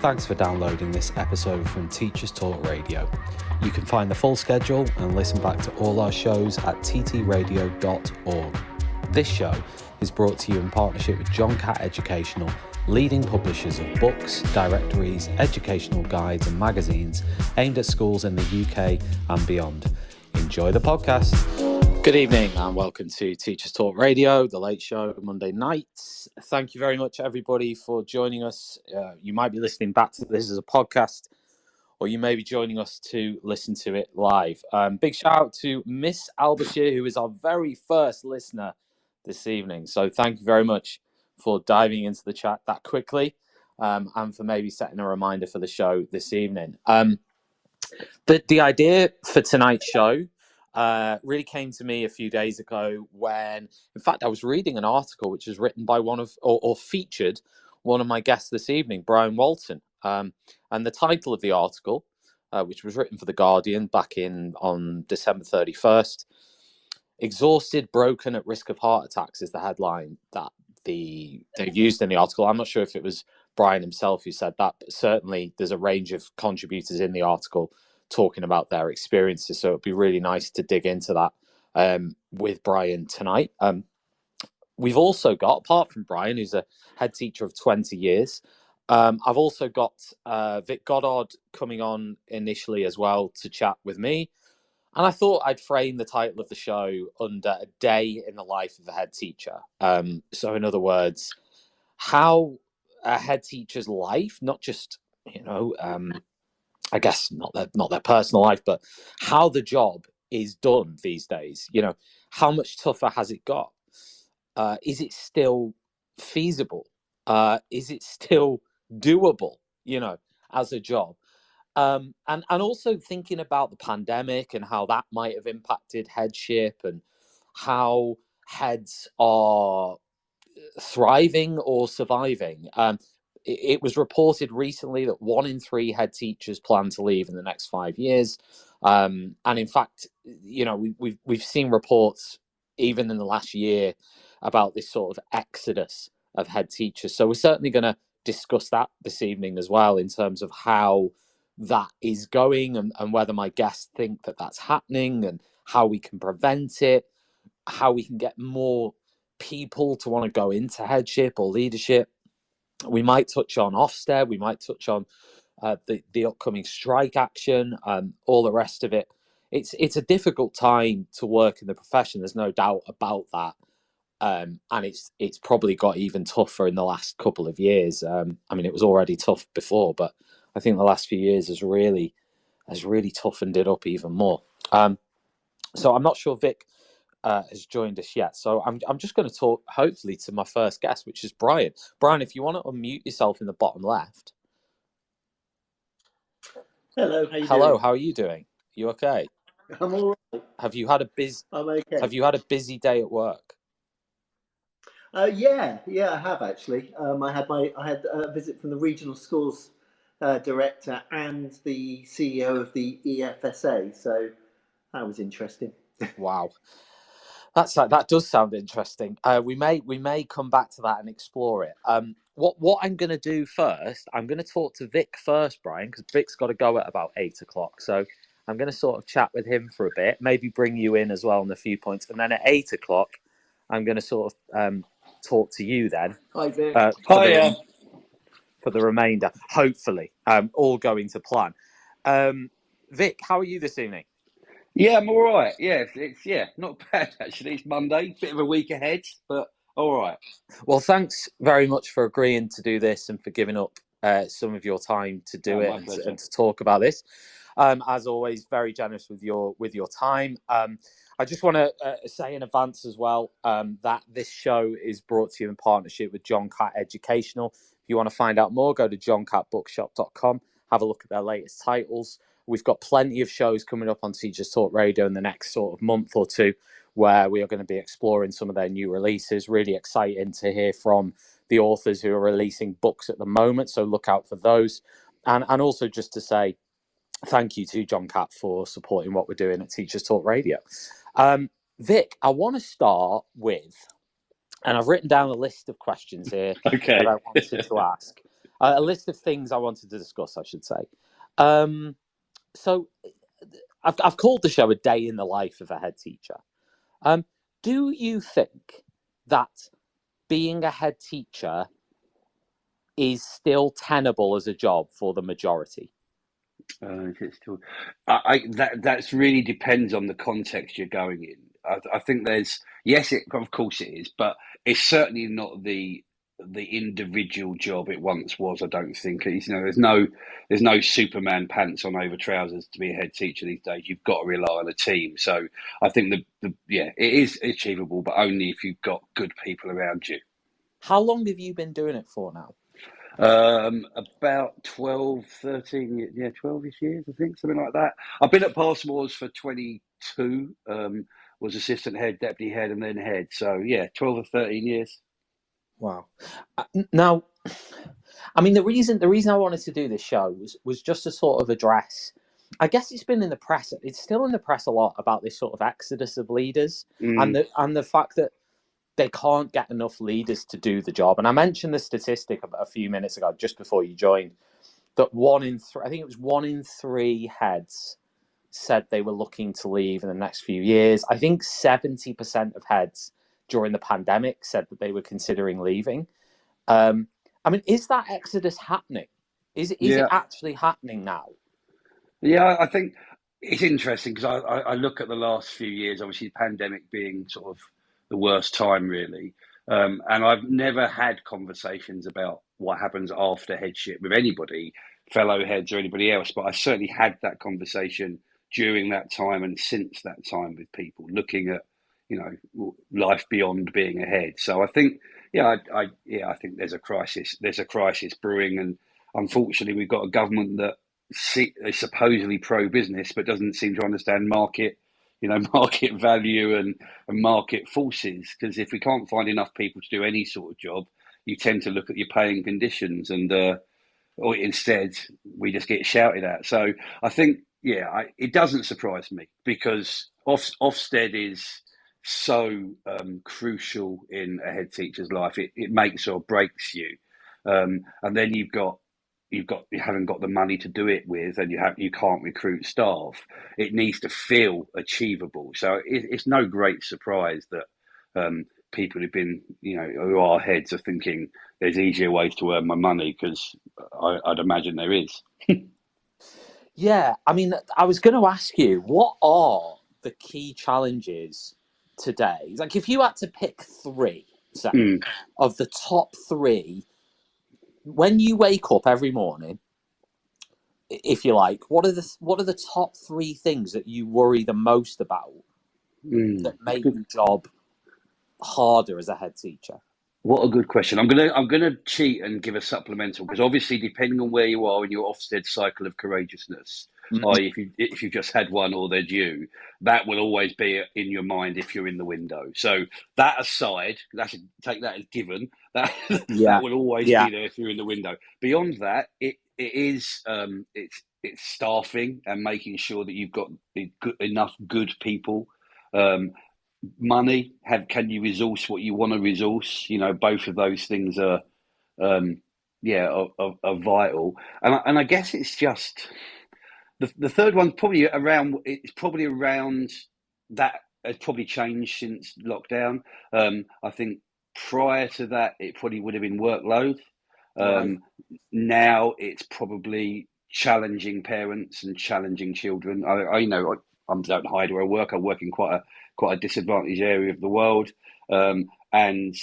Thanks for downloading this episode from Teachers Talk Radio. You can find the full schedule and listen back to all our shows at ttradio.org. This show is brought to you in partnership with John Catt Educational, leading publishers of books, directories, educational guides and magazines aimed at schools in the UK and beyond. Enjoy the podcast. Good evening and welcome to Teachers Talk Radio, the late show Monday nights. Thank you very much, everybody, for joining us. You might be listening back to this as a podcast, or you may be joining us to listen to it live. Big shout out to Miss Albashir, who is our very first listener this evening. So thank you very much for diving into the chat that quickly, and for maybe setting a reminder for the show this evening. The idea for tonight's show really came to me a few days ago when, in fact, I was reading an article which was written by or featured one of my guests this evening, Brian Walton. And the title of the article, which was written for The Guardian back on December 31st, "Exhausted, Broken, at Risk of Heart Attacks" is the headline that they've used in the article. I'm not sure if it was Brian himself who said that, but certainly there's a range of contributors in the article talking about their experiences. So it'd be really nice to dig into that with Brian tonight. We've also got, apart from Brian, who's a head teacher of 20 years, I've also got Vic Goddard coming on initially as well to chat with me. And I thought I'd frame the title of the show under a day in the life of a head teacher. So in other words, how a head teacher's life, not just, I guess not their personal life, but how the job is done these days. How much tougher has it got? Is it still feasible? Is it still doable, as a job? And also thinking about the pandemic and how that might have impacted headship and how heads are thriving or surviving. It was reported recently that 1 in 3 head teachers plan to leave in the next 5 years. And in fact, we've seen reports even in the last year about this sort of exodus of head teachers. So we're certainly going to discuss that this evening as well, in terms of how that is going and whether my guests think that that's happening and how we can prevent it, how we can get more people to want to go into headship or leadership. We might touch on Ofsted, we might touch on the upcoming strike action, all the rest of it. It's a difficult time to work in the profession, there's no doubt about that. And it's probably got even tougher in the last couple of years. It was already tough before, but I think the last few years has really toughened it up even more. So I'm not sure Vic has joined us yet. So I'm just going to talk, hopefully, to my first guest, which is Brian. Brian, if you want to unmute yourself in the bottom left. Hello, how you Hello, doing? how are you doing? You okay? I'm all right. Have you had a I'm okay. Have you had a busy day at work? Yeah, I have actually. I had a visit from the regional schools director and the CEO of the EFSA, so that was interesting. Wow. That does sound interesting. We may come back to that and explore it. What I'm going to do first, I'm going to talk to Vic first, Brian, because Vic's got to go at about 8 o'clock. So I'm going to sort of chat with him for a bit, maybe bring you in as well on a few points, and then at 8 o'clock, I'm going to sort of talk to you then. Hi, Vic. For the remainder, hopefully, all going to plan. Vic, how are you this evening? Yeah, I'm all right. Yeah, it's not bad actually. It's Monday, bit of a week ahead, but all right. Well, thanks very much for agreeing to do this and for giving up some of your time to do it and to talk about this. As always, very generous with your time. I just want to say in advance as well that this show is brought to you in partnership with John Catt Educational. If you want to find out more, go to johncattbookshop.com. Have a look at their latest titles. We've got plenty of shows coming up on Teachers Talk Radio in the next sort of month or two, where we are going to be exploring some of their new releases. Really exciting to hear from the authors who are releasing books at the moment, so look out for those. And also just to say thank you to John Catt for supporting what we're doing at Teachers Talk Radio. Vic, I want to start with, and I've written down a list of questions here that I wanted to ask. A list of things I wanted to discuss, I should say. So I've called the show A Day in the Life of a Head Teacher. Do you think that being a head teacher is still tenable as a job for the majority? It's still, that's really depends on the context you're going in. I think there's yes, of course it is, but it's certainly not the individual job it once was. I don't think it's, there's no Superman pants on over trousers to be a head teacher these days. You've got to rely on a team. So I think it is achievable, but only if you've got good people around you. How long have you been doing it for now? About 12, 13, 12-ish years, I think, something like that. I've been at Passmore's for 22, was assistant head, deputy head, and then head. So, 12 or 13 years. Wow. Now, I mean, the reason I wanted to do this show was just to sort of address, I guess it's been in the press, it's still in the press a lot about this sort of exodus of leaders and the fact that they can't get enough leaders to do the job. And I mentioned the statistic a few minutes ago, just before you joined, that I think it was 1 in 3 heads said they were looking to leave in the next few years. I think 70% of heads during the pandemic said that they were considering leaving. I mean, is that exodus happening? Is it actually happening now? Yeah, I think it's interesting because I look at the last few years, obviously the pandemic being sort of the worst time really. And I've never had conversations about what happens after headship with anybody, fellow heads or anybody else, but I certainly had that conversation during that time and since that time with people looking at, life beyond being a head. So I think, I think there's a crisis. There's a crisis brewing, and unfortunately, we've got a government that is supposedly pro-business but doesn't seem to understand market value and market forces. Because if we can't find enough people to do any sort of job, you tend to look at your paying conditions, and or instead we just get shouted at. So I think, it doesn't surprise me because Ofsted is so crucial in a head teacher's life. It makes or breaks you, and then you haven't got the money to do it with, and you can't recruit staff. It needs to feel achievable. So it's no great surprise that people who've been, who are heads are thinking there's easier ways to earn my money, because I'd imagine there is. Yeah, I mean, I was going to ask you, what are the key challenges today? Like, if you had to pick 3, say, of the top 3, when you wake up every morning, if you like, what are the top 3 things that you worry the most about that make the job harder as a head teacher? What a good question. I'm gonna cheat and give a supplemental, because obviously, depending on where you are in your Ofsted cycle of courageousness, i.e. if you've just had one or they're due, that will always be in your mind if you're in the window. So that aside, take that as given. That will always be there if you're in the window. Beyond that, it's staffing and making sure that you've got enough good people. Money, can you resource what you want to resource? Both of those things are vital. And I guess it's just the third one's probably around. It's probably around that has probably changed since lockdown. I think prior to that, it probably would have been workload. Now it's probably challenging parents and challenging children. I don't hide where I work. I work in quite a disadvantaged area of the world, and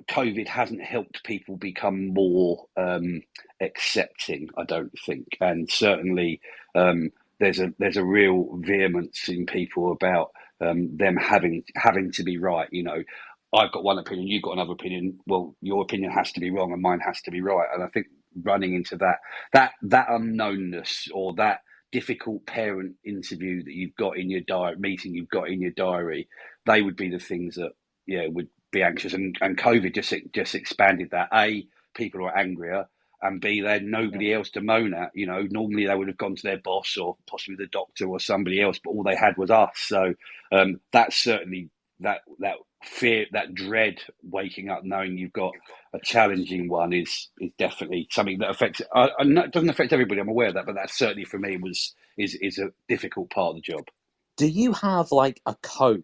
COVID hasn't helped people become more accepting, I don't think. And certainly there's a real vehemence in people about them having to be right. I've got one opinion, you've got another opinion. Well, your opinion has to be wrong and mine has to be right. And I think running into that unknownness, or that difficult parent interview that you've got in your meeting you've got in your diary, they would be the things that would be anxious. And COVID just expanded that. A, people are angrier, and B, they had nobody else to moan at. Normally they would have gone to their boss or possibly the doctor or somebody else, but all they had was us. So that's certainly that fear, that dread, waking up knowing you've got a challenging one is definitely something that affects. It doesn't affect everybody. I'm aware of that, but that certainly for me is a difficult part of the job. Do you have like a code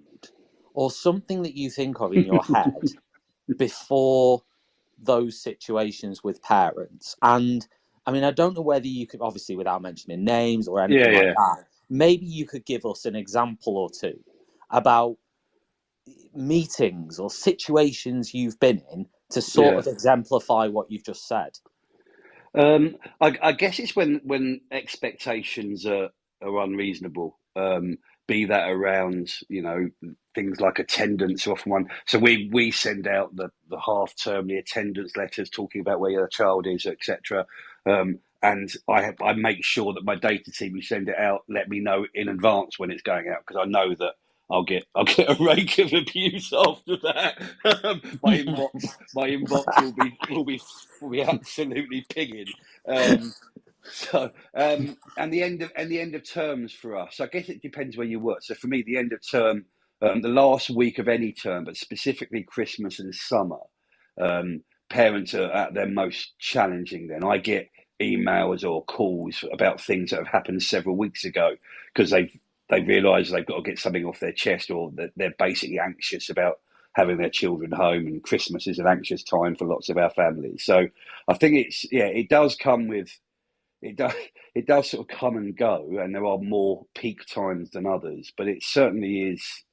or something that you think of in your head before those situations with parents? And I mean, I don't know whether you could, obviously, without mentioning names or anything like that, maybe you could give us an example or two about meetings or situations you've been in to sort of exemplify what you've just said. I guess it's when expectations are unreasonable. Be that around, things like attendance are often one. So we send out the half termly attendance letters talking about where your child is, etc. And I make sure that my data team who send it out let me know in advance when it's going out, because I know that I'll get a rake of abuse after that. My inbox will be absolutely pinging. And the end of terms for us. I guess it depends where you work. So for me, the end of term, the last week of any term, but specifically Christmas and summer, parents are at their most challenging. Then I get emails or calls about things that have happened several weeks ago because they realise they've got to get something off their chest, or that they're basically anxious about having their children home. And Christmas is an anxious time for lots of our families. So I think it does come with. It does sort of come and go, and there are more peak times than others. But it certainly is.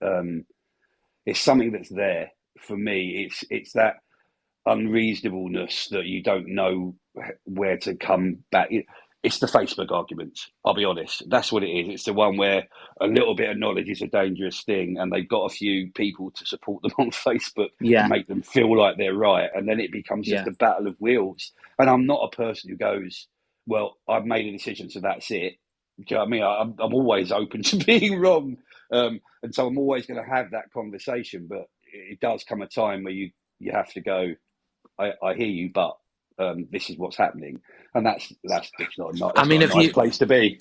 It's something that's there for me. It's that unreasonableness that you don't know where to come back. It's the Facebook arguments. I'll be honest. That's what it is. It's the one where a little bit of knowledge is a dangerous thing, and they've got a few people to support them on Facebook to make them feel like they're right, and then it becomes just a battle of wheels. And I'm not a person who goes, "Well, I've made a decision, so that's it." Do you know what I mean? I'm always open to being wrong, and so I'm always going to have that conversation. But it does come a time where you have to go, I hear you, but this is what's happening, and that's not a nice place to be.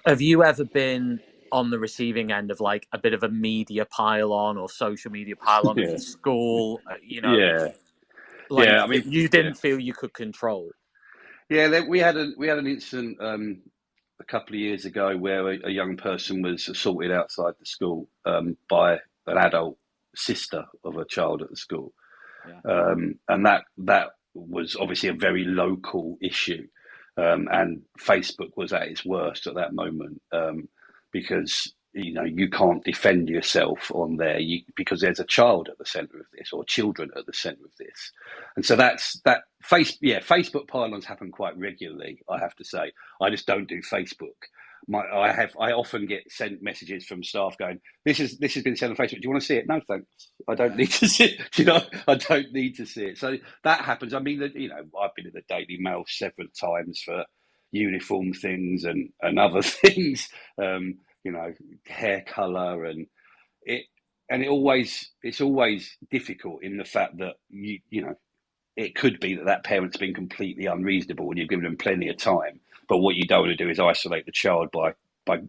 Have you ever been on the receiving end of like a bit of a media pile-on or social media pile-on at school? I mean, you didn't feel you could control. Yeah, we had an incident a couple of years ago where a young person was assaulted outside the school by an adult sister of a child at the school. And that was obviously a very local issue, and Facebook was at its worst at that moment, because you can't defend yourself on there because there's a child at the centre of this, or children at the centre of this, and so Facebook pylons happen quite regularly. I have to say, I just don't do Facebook. I often get sent messages from staff going, "This has been sent on Facebook. Do you want to see it?" No, thanks. I don't need to see it. I don't need to see it. So that happens. I mean, I've been in the Daily Mail several times for uniform things and other things. Hair colour it's always difficult in the fact that it could be that parent's been completely unreasonable and you've given them plenty of time. But what you don't want to do is isolate the child by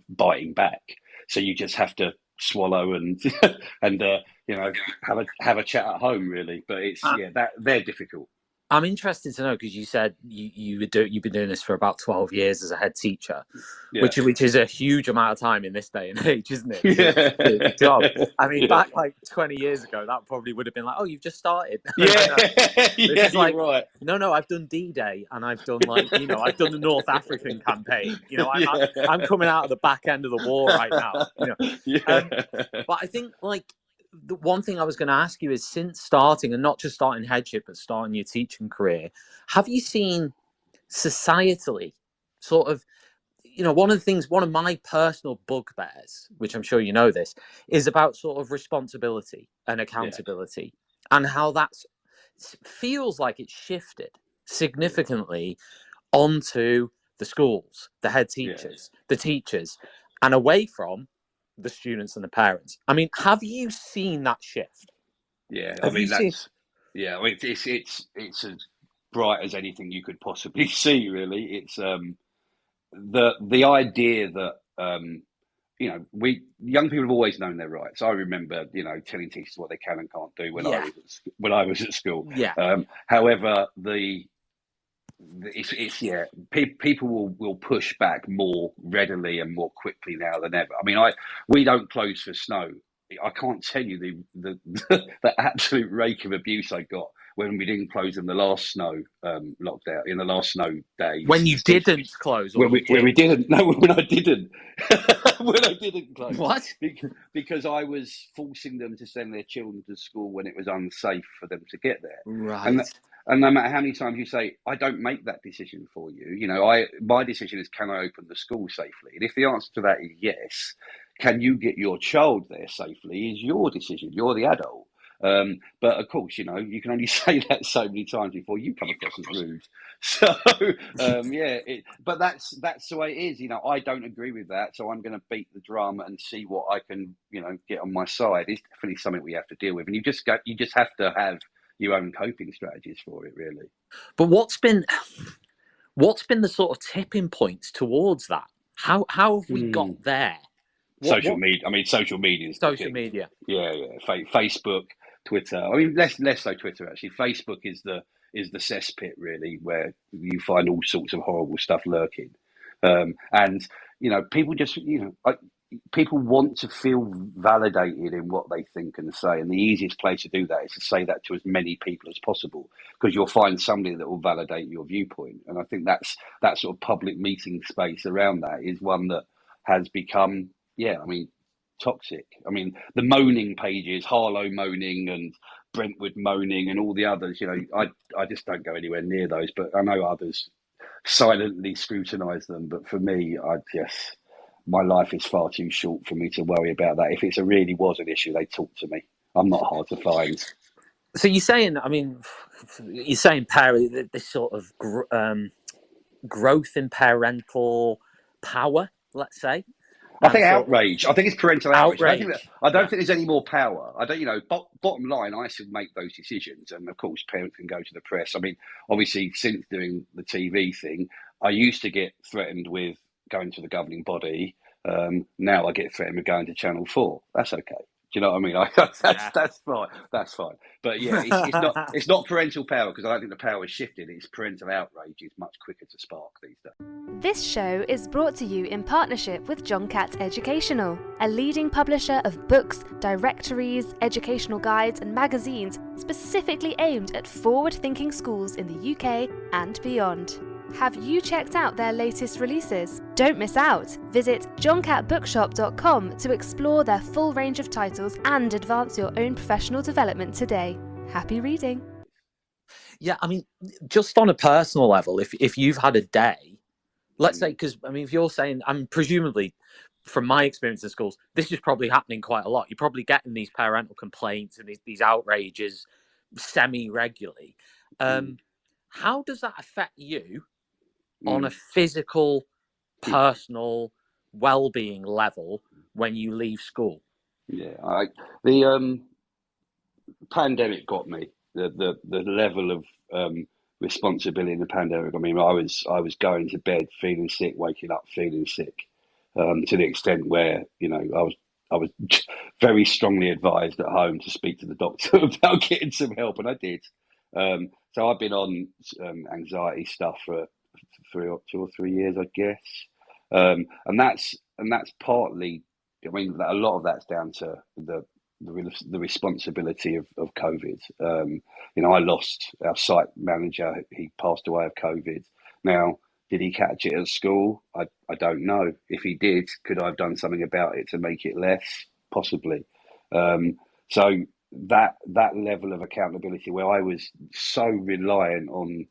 biting back. So you just have to swallow and and have a chat at home, really. But they're difficult. I'm interested to know, because you said you've been doing this for about 12 years as a head teacher, which is a huge amount of time in this day and age, isn't it? The job. I mean, back like 20 years ago, that probably would have been like, "Oh, you've just started." This is like, right. No, I've done D-Day, and I've done I've done the North African campaign. I'm coming out of the back end of the war right now. But I think the one thing I was going to ask you is, since starting, and not just starting headship, but starting your teaching career, have you seen societally sort of, one of my personal bugbears, which I'm sure you know this, is about sort of responsibility and accountability, and how that feels like it's shifted significantly onto the schools, the head teachers, the teachers, and away from the students and the parents. I mean, have you seen that shift? It's as bright as anything you could possibly see, really. It's the idea that we young people have always known their rights. I remember, telling teachers what they can and can't do when Yeah. I was at school. Yeah. However, people will push back more readily and more quickly now than ever. I mean, we don't close for snow. I can't tell you the the absolute rake of abuse I got when we didn't close in the last snow lockdown, in the last snow days. When you didn't close, or when we didn't. No, when I didn't. When I didn't close. What? Because I was forcing them to send their children to school when it was unsafe for them to get there. Right. And no matter how many times you say, I don't make that decision for you, my decision is, can I open the school safely? And if the answer to that is yes, can you get your child there safely is your decision. You're the adult. But of course, you can only say that so many times before you come across as rude. So, but that's the way it is. I don't agree with that. So I'm going to beat the drum and see what I can, get on my side. It's definitely something we have to deal with. And you just have to have your own coping strategies for it, really. But what's been the sort of tipping points towards that? How have we got there? Social media. I mean, social media is social media. Yeah. Facebook, Twitter. I mean, less so Twitter actually. Facebook is the cesspit really, where you find all sorts of horrible stuff lurking, and people just people want to feel validated in what they think and say, and the easiest place to do that is to say that to as many people as possible, because you'll find somebody that will validate your viewpoint. And I think that's that sort of public meeting space around that is one that has become, toxic. I mean, the moaning pages, Harlow moaning and Brentwood moaning and all the others, I just don't go anywhere near those, but I know others silently scrutinise them. But for me, my life is far too short for me to worry about that. If it really was an issue, they talk to me. I'm not hard to find. So you're saying, this sort of growth in parental power, let's say. I think outrage. I think it's parental outrage. I don't think there's any more power. I don't. Bottom line, I should make those decisions, and of course, parents can go to the press. I mean, obviously, since doing the TV thing, I used to get threatened with going to the governing body. Now I get threatened with going to Channel 4. That's okay. Do you know what I mean? That's fine. That's fine. But yeah, it's not parental power, because I don't think the power has shifted. It's parental outrage is much quicker to spark these days. This show is brought to you in partnership with John Catt Educational, a leading publisher of books, directories, educational guides and magazines specifically aimed at forward-thinking schools in the UK and beyond. Have you checked out their latest releases? Don't miss out! Visit johncattbookshop.com to explore their full range of titles and advance your own professional development today. Happy reading! Yeah, I mean, just on a personal level, if you've had a day, let's say, because, I mean, if you're saying, I'm presumably, from my experience in schools, this is probably happening quite a lot. You're probably getting these parental complaints and these outrages semi-regularly. How does that affect you on a physical, personal, well-being level when you leave school? Yeah, the pandemic got me. The level of responsibility in the pandemic. I mean, I was going to bed feeling sick, waking up feeling sick, to the extent where I was very strongly advised at home to speak to the doctor about getting some help, and I did. So I've been on anxiety stuff for 2 or 3 years, I guess, and that's partly. I mean, a lot of that's down to the responsibility of COVID. I lost our site manager. He passed away of COVID. Now, did he catch it at school? I don't know. If he did, could I have done something about it to make it less? Possibly. So that level of accountability, where I was so reliant on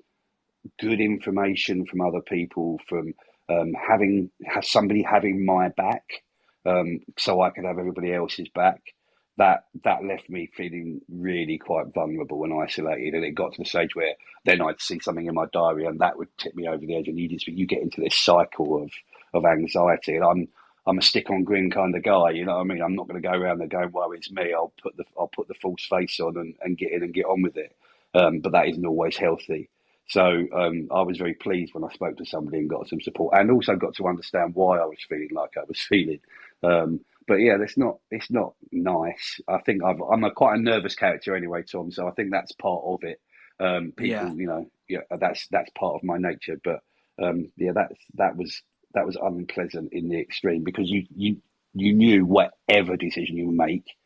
good information from other people, from somebody having my back, so I could have everybody else's back. That left me feeling really quite vulnerable and isolated, and it got to the stage where then I'd see something in my diary and that would tip me over the edge, and you get into this cycle of anxiety. And I'm a stick on grin kind of guy, you know what I mean? I'm not going to go around there going, "Well, it's me." I'll put the false face on and get in and get on with it. But that isn't always healthy. So I was very pleased when I spoke to somebody and got some support, and also got to understand why I was feeling like I was feeling. But yeah, it's not nice. I think I'm quite a nervous character anyway, Tom. So I think that's part of it. Yeah. People, yeah, that's part of my nature. But yeah, that was unpleasant in the extreme because you knew whatever decision you make,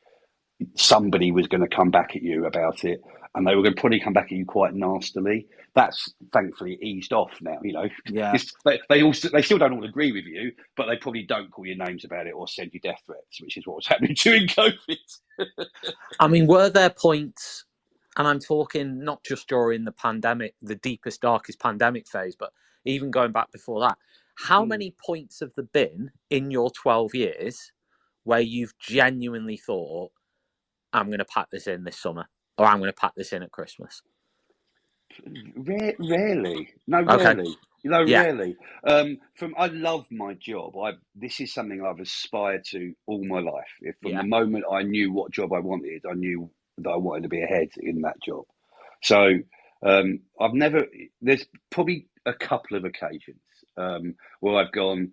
somebody was going to come back at you about it, and they were going to probably come back at you quite nastily. That's thankfully eased off now. Yeah. They still don't all agree with you, but they probably don't call you names about it or send you death threats, which is what was happening during COVID. I mean, were there points, and I'm talking not just during the pandemic, the deepest, darkest pandemic phase, but even going back before that, how many points have there been in your 12 years where you've genuinely thought, I'm going to pack this in this summer, or I'm going to pack this in at Christmas? Rarely. No, Okay. rarely. Yeah. Rarely. I love my job. This is something I've aspired to all my life. From the moment I knew what job I wanted, I knew that I wanted to be a head in that job. So I've never. There's probably a couple of occasions where I've gone,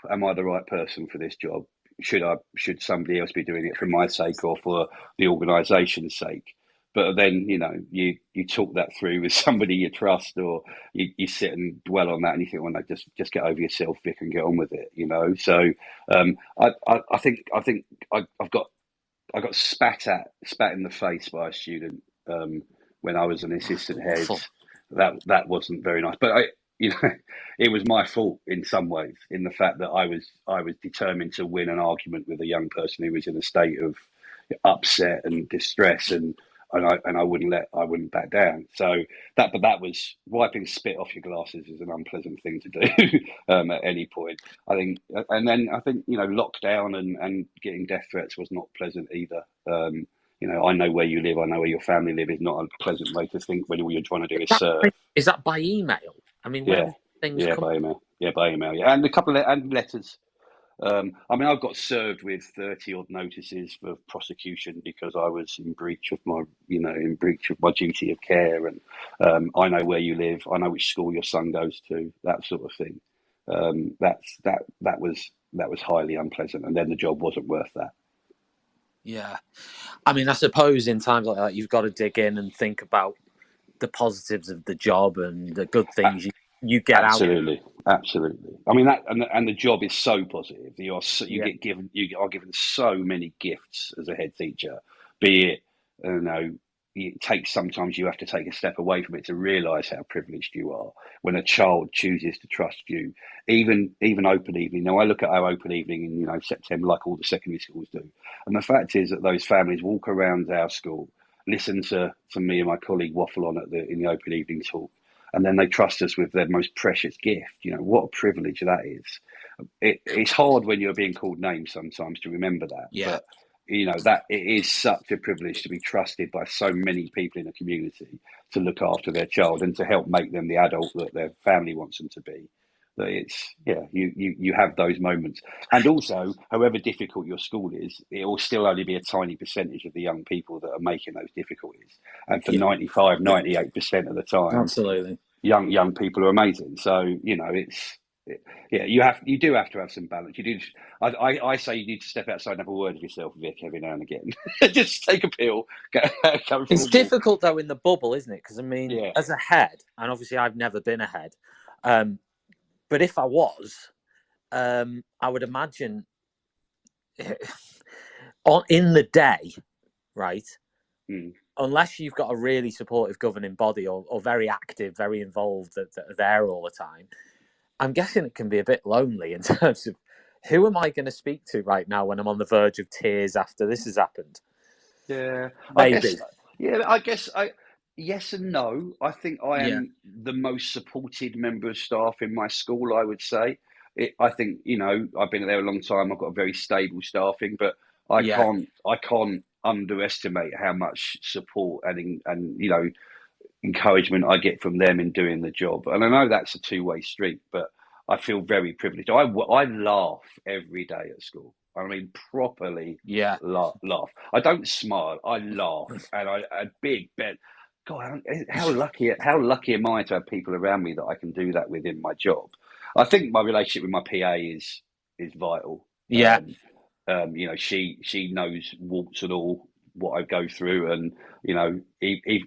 "Am I the right person for this job? Should somebody else be doing it for my sake or for the organisation's sake?" But then, you talk that through with somebody you trust, or you sit and dwell on that, and you think, well, no, just get over yourself, Vic, and get on with it. So I think I got spat in the face by a student when I was an assistant head. That wasn't very nice, but it was my fault in some ways, in the fact that I was determined to win an argument with a young person who was in a state of upset and distress, and I wouldn't back down. So that was wiping spit off your glasses is an unpleasant thing to do at any point. I think, and then I think lockdown and getting death threats was not pleasant either. I know where you live. I know where your family live. Is not a pleasant way to think when all you're trying to do is serve. Is that by email? I mean, where things come? By email. Yeah, by email. Yeah, and a couple of letters. I've got served with 30 odd notices for prosecution because I was in breach of my duty of care, and I know where you live, I know which school your son goes to, that sort of thing. That was highly unpleasant, and then the job wasn't worth that. Yeah, I mean, I suppose in times like that, you've got to dig in and think about the positives of the job and the good things you get absolutely. out. Absolutely. I mean, that and the job is so positive. You are given so many gifts as a head teacher. Be it, it takes, sometimes you have to take a step away from it to realise how privileged you are when a child chooses to trust you. Even open evening. Now, I look at our open evening in September, like all the secondary schools do, and the fact is that those families walk around our school, listen to me and my colleague waffle on in the open evening talk, and then they trust us with their most precious gift. What a privilege that is. It's hard when you're being called names sometimes to remember that. Yeah. But that it is such a privilege to be trusted by so many people in a community to look after their child and to help make them the adult that their family wants them to be. That you have those moments. And also, however difficult your school is, it will still only be a tiny percentage of the young people that are making those difficulties. And for 95, 98% of the time, absolutely, young people are amazing. So you do have to have some balance. I say you need to step outside and have a word with yourself, Vic, every now and again. Just take a pill. It's difficult though in the bubble, isn't it? Because I mean, as a head, and obviously I've never been a head, but if I was, I would imagine in the day, right? Unless you've got a really supportive governing body or very active, very involved, that are there all the time, I'm guessing it can be a bit lonely in terms of who am I going to speak to right now when I'm on the verge of tears after this has happened? Yeah, maybe. I guess yes and no. I think I am the most supported member of staff in my school, I would say. I think, I've been there a long time. I've got a very stable staffing, but I can't underestimate how much support and encouragement I get from them in doing the job. And I know that's a two-way street, but I feel very privileged. I laugh every day at school. I mean, properly laugh. I don't smile. I laugh, and a big bet. God, how lucky am I to have people around me that I can do that with in my job? I think my relationship with my PA is vital. Yeah. She knows warts and all what I go through, and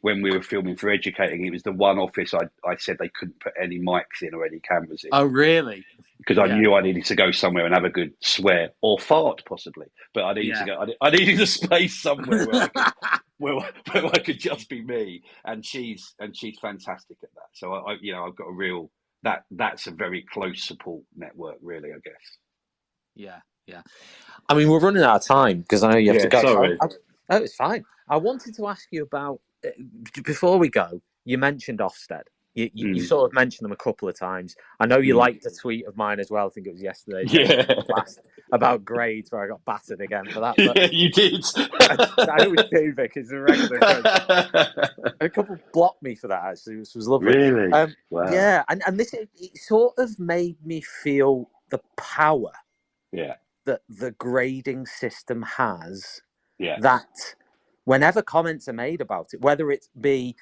when we were filming for Educating, it was the one office I said they couldn't put any mics in or any cameras in. Oh, really? Because I knew I needed to go somewhere and have a good swear or fart, possibly. But I needed to go. I needed a space somewhere where I could just be me. And she's fantastic at that. So I've got a real that's a very close support network, really, I guess. Yeah. I mean, we're running out of time because I know you have to go. Sorry. Oh, it's fine. I wanted to ask you about before we go. You mentioned Ofsted. You sort of mentioned them a couple of times. I know you liked a tweet of mine as well. I think it was yesterday. About grades where I got battered again for that. But yeah, you did. I always do, Vic. It's a regular joke. A couple blocked me for that, actually, which was lovely. Really? Wow. Yeah, and this it sort of made me feel the power that the grading system has. Yeah. That whenever comments are made about it, whether it be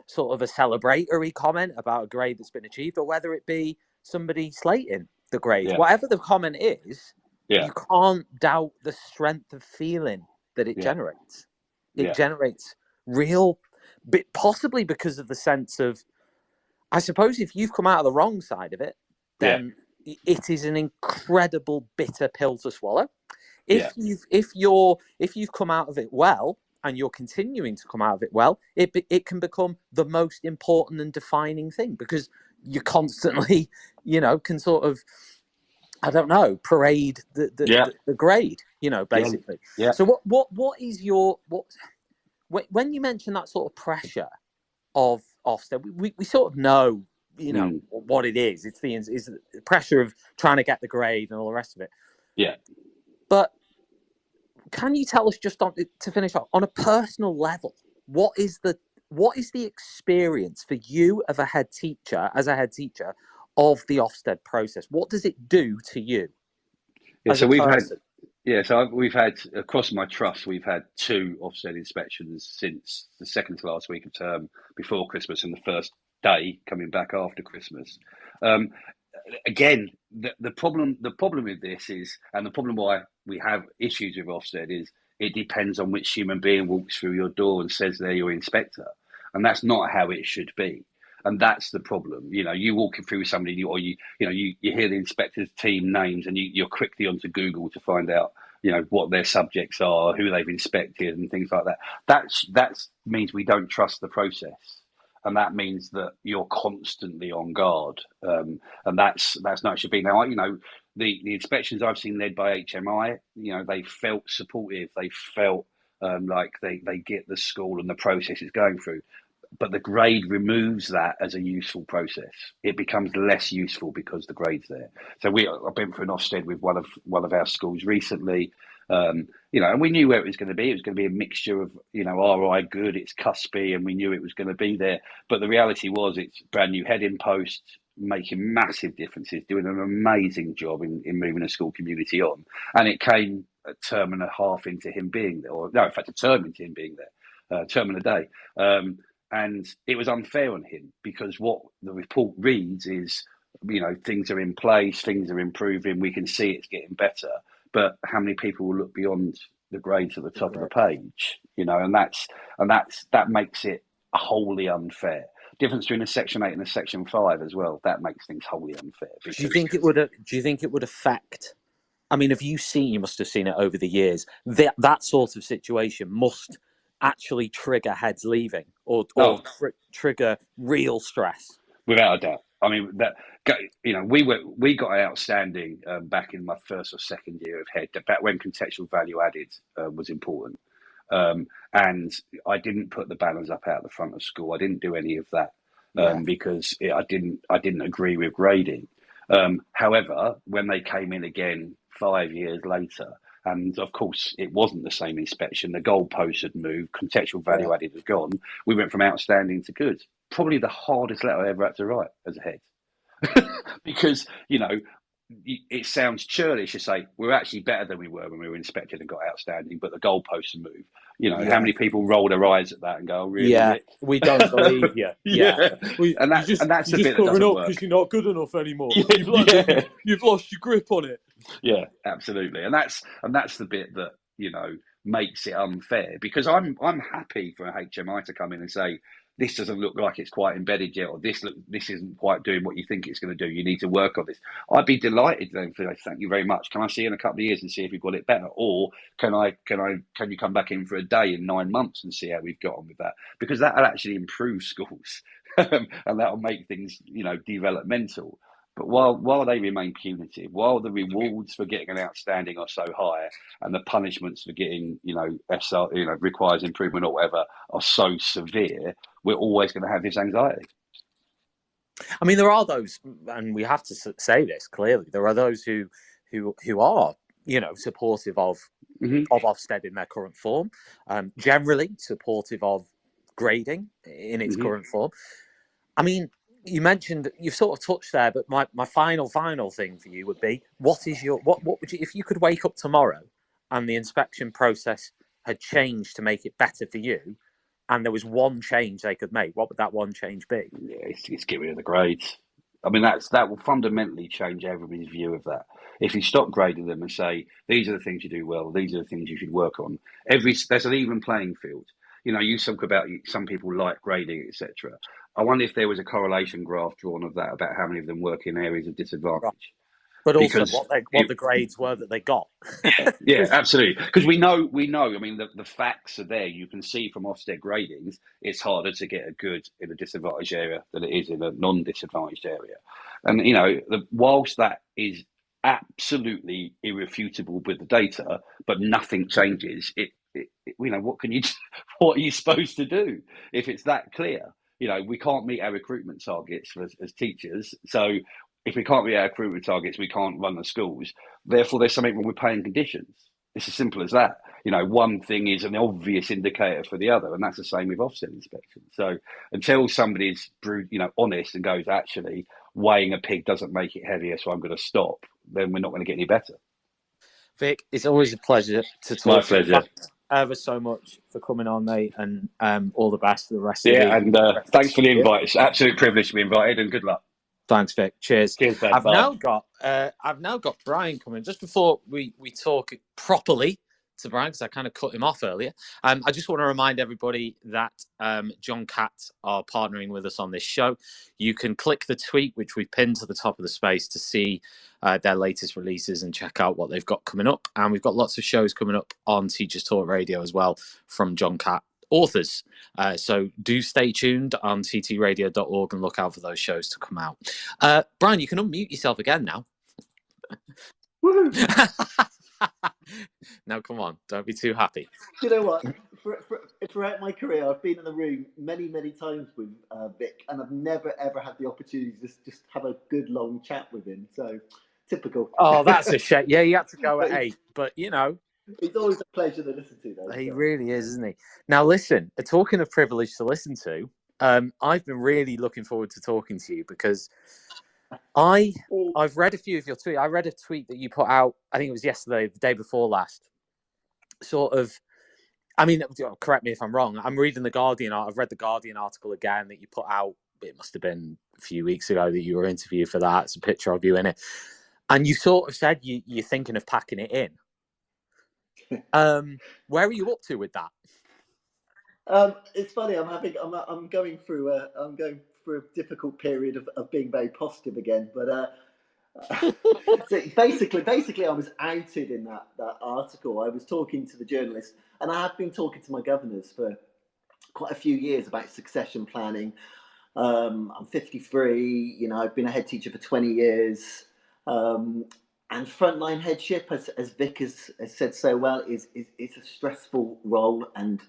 sort of a celebratory comment about a grade that's been achieved, or whether it be somebody slating the grade, whatever the comment is, you can't doubt the strength of feeling that it generates. It generates real, possibly because of the sense of, I suppose, if you've come out of the wrong side of it, then it is an incredible bitter pill to swallow. If you've come out of it well, and you're continuing to come out of it well, it can become the most important and defining thing, because you constantly, can sort of, I don't know, parade the grade, basically. Yeah. So what is when you mention that sort of pressure of Ofsted, we sort of know, what it is. It's the pressure of trying to get the grade and all the rest of it. Yeah. But can you tell us, just to finish off, on a personal level, what is the experience for you as a head teacher of the Ofsted process? What does it do to you? We've had across my trust, we've had 2 Ofsted inspections since the second to last week of term before Christmas and the first day coming back after Christmas. Again, the problem with this is, and the problem why we have issues with Ofsted is, it depends on which human being walks through your door and says they're your inspector, and that's not how it should be. And that's the problem. You walking through somebody, or you hear the inspector's team names, and you're quickly onto Google to find out what their subjects are, who they've inspected, and things like that. That means we don't trust the process. And that means that you're constantly on guard, and that's not should be. Now, the inspections I've seen led by HMI, they felt supportive. They felt like they get the school and the process it's going through. But the grade removes that as a useful process. It becomes less useful because the grade's there. So I've been for an Ofsted with one of our schools recently. And we knew where it was going to be. It was going to be a mixture of, RI good, it's cuspy, and we knew it was going to be there. But the reality was, it's brand new heading post, making massive differences, doing an amazing job in moving a school community on. And it came a term and a half into him being there, in fact, a term into him being there, term and a day. And it was unfair on him, because what the report reads is, things are in place, things are improving, we can see it's getting better. But how many people will look beyond the grades at the top of the page? And that makes it wholly unfair. Difference between a Section 8 and a Section 5 as well. That makes things wholly unfair. Do you think it would affect? I mean, you must have seen it over the years. That sort of situation must actually trigger heads leaving, or trigger real stress. Without a doubt. I mean, we got an outstanding back in my first or second year of head, back when contextual value added was important. And I didn't put the banners up out the front of school. I didn't do any of that because I didn't agree with grading. However, when they came in again 5 years later, and of course it wasn't the same inspection, the goalposts had moved, contextual value added had gone, we went from outstanding to good. Probably the hardest letter I ever had to write as a head. Because, it sounds churlish to say we're actually better than we were when we were inspected and got outstanding, but the goalposts have moved. How many people roll their eyes at that and go, oh, really? Yeah, we don't believe you. And that's the bit that doesn't work. Because you're not good enough anymore. You've lost your grip on it. Yeah, absolutely, and that's the bit that makes it unfair, because I'm happy for a HMI to come in and say this doesn't look like it's quite embedded yet, or this isn't quite doing what you think it's going to do. You need to work on this. I'd be delighted then for thank you very much. Can I see you in a couple of years and see if we've got it better, or can you come back in for a day in 9 months and see how we've got on with that? Because that'll actually improve schools, and that'll make things developmental. But while they remain punitive, while the rewards for getting an outstanding are so high, and the punishments for getting SR requires improvement or whatever are so severe, we're always going to have this anxiety. I mean, there are those, and we have to say this clearly. There are those who are supportive of Ofsted in their current form, generally supportive of grading in its current form. I mean, you mentioned, you've sort of touched there, but my final thing for you would be, what would you, if you could wake up tomorrow and the inspection process had changed to make it better for you, and there was one change they could make, what would that one change be? Yeah, it's get rid of the grades. I mean, that will fundamentally change everybody's view of that. If you stop grading them and say, these are the things you do well, these are the things you should work on, there's an even playing field. You talk about some people like grading, etc. I wonder if there was a correlation graph drawn of that, about how many of them work in areas of disadvantage. Right. But also because what the grades were that they got. Yeah, absolutely. Because we know. I mean, the facts are there. You can see from Ofsted gradings, it's harder to get a good in a disadvantaged area than it is in a non-disadvantaged area. And whilst that is absolutely irrefutable with the data, but nothing changes. What can you? What are you supposed to do if it's that clear? We can't meet our recruitment targets as teachers, so. If we can't meet our recruitment targets, we can't run the schools. Therefore, there's something wrong with paying conditions. It's as simple as that. One thing is an obvious indicator for the other, and that's the same with Ofsted inspection. So until somebody's honest and goes, actually, weighing a pig doesn't make it heavier, so I'm going to stop, then we're not going to get any better. Vic, it's always a pleasure to talk. My pleasure. Thanks ever so much for coming on, mate, and all the best for the rest of the Yeah, and thanks for the invite. It's an absolute privilege to be invited, and good luck. Thanks, Vic. Cheers. Cheers, Ben. I've now got Brian coming. Just before we talk properly to Brian, because I kind of cut him off earlier. I just want to remind everybody that John Catt are partnering with us on this show. You can click the tweet, which we pinned to the top of the space, to see their latest releases and check out what they've got coming up. And we've got lots of shows coming up on Teachers Talk Radio as well from John Catt authors. So do stay tuned on ttradio.org and look out for those shows to come out. Brian, you can unmute yourself again now. Now, come on, don't be too happy. You know what? Throughout my career, I've been in the room many, many times with Vic, and I've never, ever had the opportunity to just have a good, long chat with him. So, typical. Oh, that's a shame. Yeah, you had to go at 8, but It's always a pleasure to listen to, though. He really is, isn't he? Now, listen, talking of privilege to listen to, I've been really looking forward to talking to you, because I've read a few of your tweets. I read a tweet that you put out, I think it was yesterday, the day before last. Sort of, I mean, correct me if I'm wrong. I'm reading The Guardian. I've read The Guardian article again that you put out. It must have been a few weeks ago that you were interviewed for that. It's a picture of you in it. And you sort of said you're thinking of packing it in. Where are you up to with that? It's funny. I'm going through a difficult period of being very positive again. But so basically, I was outed in that article. I was talking to the journalist, and I have been talking to my governors for quite a few years about succession planning. I'm 53. I've been a head teacher for 20 years. And frontline headship, as Vic has said so well, is a stressful role. And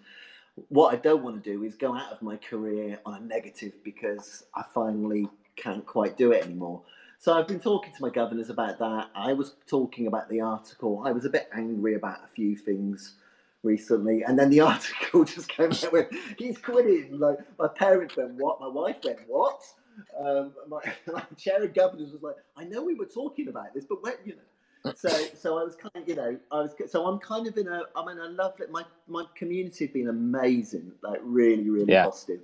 what I don't want to do is go out of my career on a negative, because I finally can't quite do it anymore. So I've been talking to my governors about that. I was talking about the article. I was a bit angry about a few things recently, and then the article just came out with, he's quitting. Like, my parents went, what? My wife went, what? My chair of governors was like, I know we were talking about this, but when, so I was kind of, I'm kind of I'm in a lovely, my community has been amazing, like really, really positive.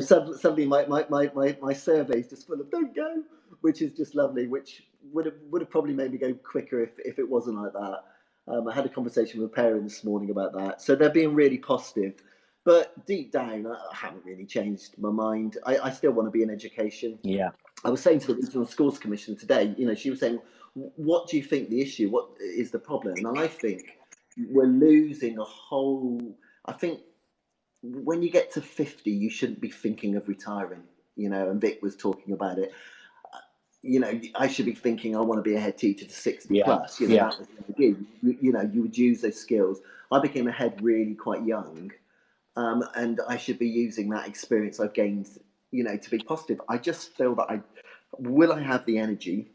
So suddenly my survey is just full of don't go, which is just lovely, which would have probably made me go quicker if it wasn't like that. I had a conversation with a parent this morning about that, so they're being really positive. But deep down, I haven't really changed my mind. I still want to be in education. Yeah. I was saying to the Regional Schools Commission today, she was saying, what do you think the issue, what is the problem? And I think we're losing a whole, I think when you get to 50, you shouldn't be thinking of retiring, and Vic was talking about it. I should be thinking I want to be a head teacher to 60 plus, that was the idea. You would use those skills. I became a head really quite young, and I should be using that experience I've gained, to be positive. I just feel that I have the energy.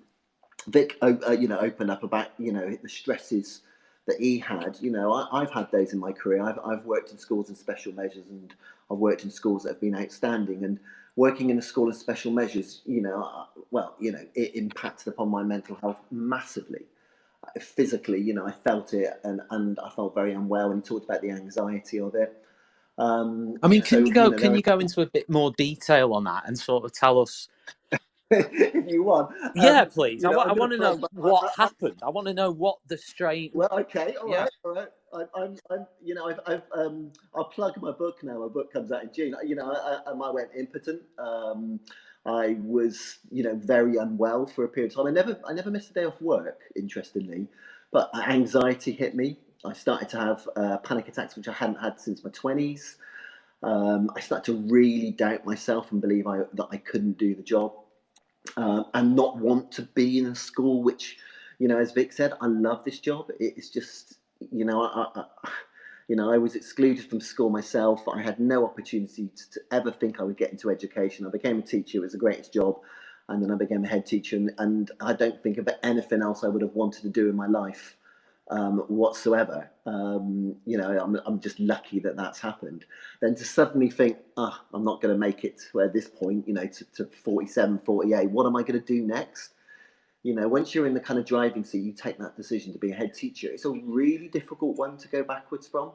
Vic, opened up about, the stresses that he had. I've had days in my career. I've worked in schools in special measures, and I've worked in schools that have been outstanding. And working in a school in special measures, it impacted upon my mental health massively. Physically, I felt it, and I felt very unwell. And he talked about the anxiety of it. Can you go into a bit more detail on that and sort of tell us? If you want, please. I want to know what happened. I want to know what the strain. Well, okay, all right. I'll plug my book now. My book comes out in June. I went impotent. I was, very unwell for a period of time. I never missed a day off work, interestingly, but anxiety hit me. I started to have panic attacks, which I hadn't had since my 20s. I started to really doubt myself and believe that I couldn't do the job. And not want to be in a school, which, as Vic said, I love this job. It's just, I was excluded from school myself. I had no opportunity to ever think I would get into education. I became a teacher. It was the greatest job. And then I became a head teacher. And I don't think of anything else I would have wanted to do in my life whatsoever. I'm just lucky that that's happened. Then to suddenly think, I'm not going to make it to this point, to 47, 48, what am I going to do next? Once you're in the kind of driving seat, you take that decision to be a head teacher. It's a really difficult one to go backwards from.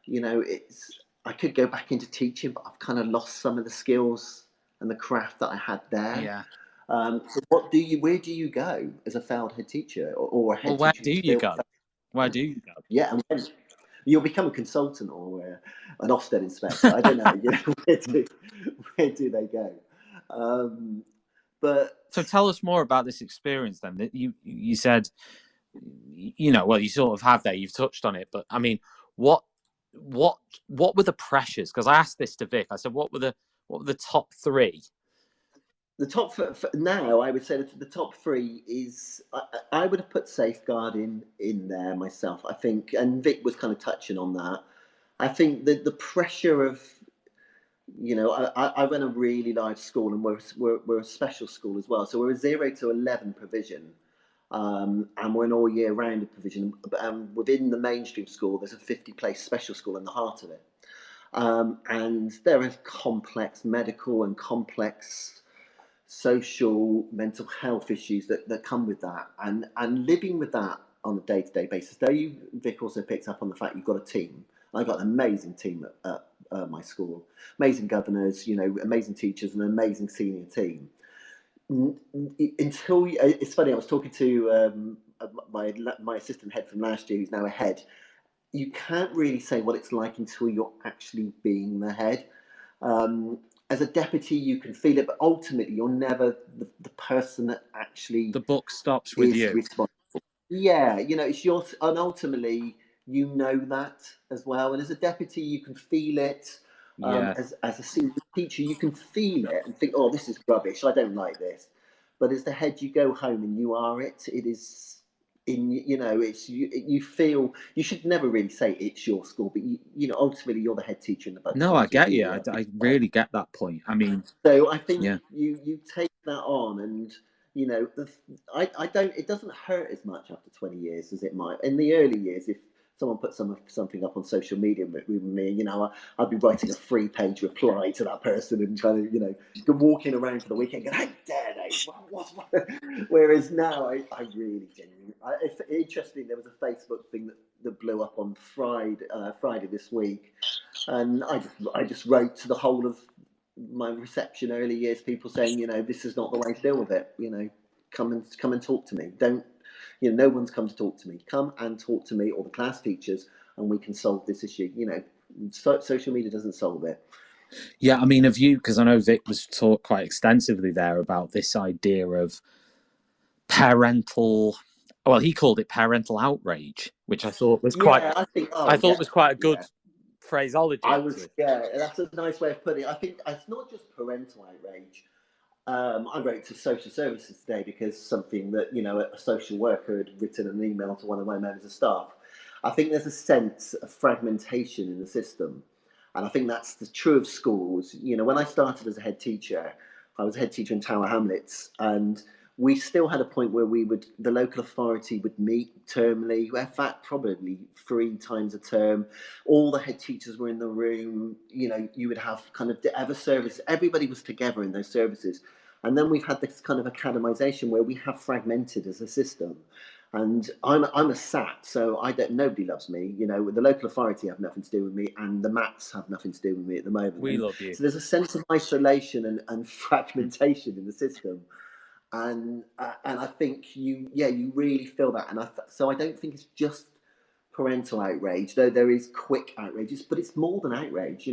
I could go back into teaching, but I've kind of lost some of the skills and the craft that I had there. Yeah. So where do you go as a failed head teacher or a head teacher? Where do you go? Where do you go? Yeah, and you'll become a consultant or an Ofsted inspector. I don't know. Where do they go? But so tell us more about this experience then. That you said, you sort of have there. You've touched on it, but I mean, what were the pressures? Because I asked this to Vic. I said, what were the top three? The top now, I would say that the top three is I would have put safeguarding in there myself. I think, and Vic was kind of touching on that. I think that the pressure of, I run a really large school, and we're a special school as well. So we're a 0 to 11 provision, and we're an all year round provision. Within the mainstream school, there's a 50-place special school in the heart of it, and there are complex medical and complex social, mental health issues that come with that, and living with that on a day-to-day basis. Though Vic also picked up on the fact you've got a team. I've got an amazing team at my school, amazing governors, amazing teachers, and an amazing senior team. It's funny, I was talking to my assistant head from last year, who's now a head. You can't really say what it's like until you're actually being the head. As a deputy, you can feel it, but ultimately, you're never the person that actually the buck stops with you. Responsible. Yeah, it's yours, and ultimately, that as well. And as a deputy, you can feel it. As a senior teacher, you can feel it and think, "Oh, this is rubbish. I don't like this." But as the head, you go home and you are it. It is. It's you feel you should never really say it's your school, but ultimately you're the head teacher in the boat. No, I get you. I really get that point. I mean, so I think you take that on, and I don't. It doesn't hurt as much after 20 years as it might in the early years. If someone put something up on social media with me, I'd be writing a 3-page reply to that person and trying to, walking around for the weekend going, how dare they? What? Whereas now, I really genuinely, it's interesting. There was a Facebook thing that blew up on Friday this week, and I just wrote to the whole of my reception early years people saying, this is not the way to deal with it. come and talk to me. Don't, no one's come to talk to me. Come and talk to me or the class teachers, and we can solve this issue. Social media doesn't solve it. Yeah, I mean, have you, because I know Vic was taught quite extensively there about this idea of parental, well, he called it parental outrage, which I thought was quite, was quite a good phraseology. That's a nice way of putting it. I think it's not just parental outrage. I wrote to social services today because something that, a social worker had written an email to one of my members of staff. I think there's a sense of fragmentation in the system. And I think that's true of schools. When I started as a head teacher, I was a head teacher in Tower Hamlets, and we still had a point where the local authority would meet termly, in fact, probably 3 times a term. All the head teachers were in the room. You would have kind of ever service. Everybody was together in those services. And then we've had this kind of academization where we have fragmented as a system. And I'm a SAT, so nobody loves me. The local authority have nothing to do with me, and the MATs have nothing to do with me at the moment. We love you. So there's a sense of isolation and fragmentation in the system. And I think you really feel that, so I don't think it's just parental outrage, though there is quick outrages, but it's more than outrage.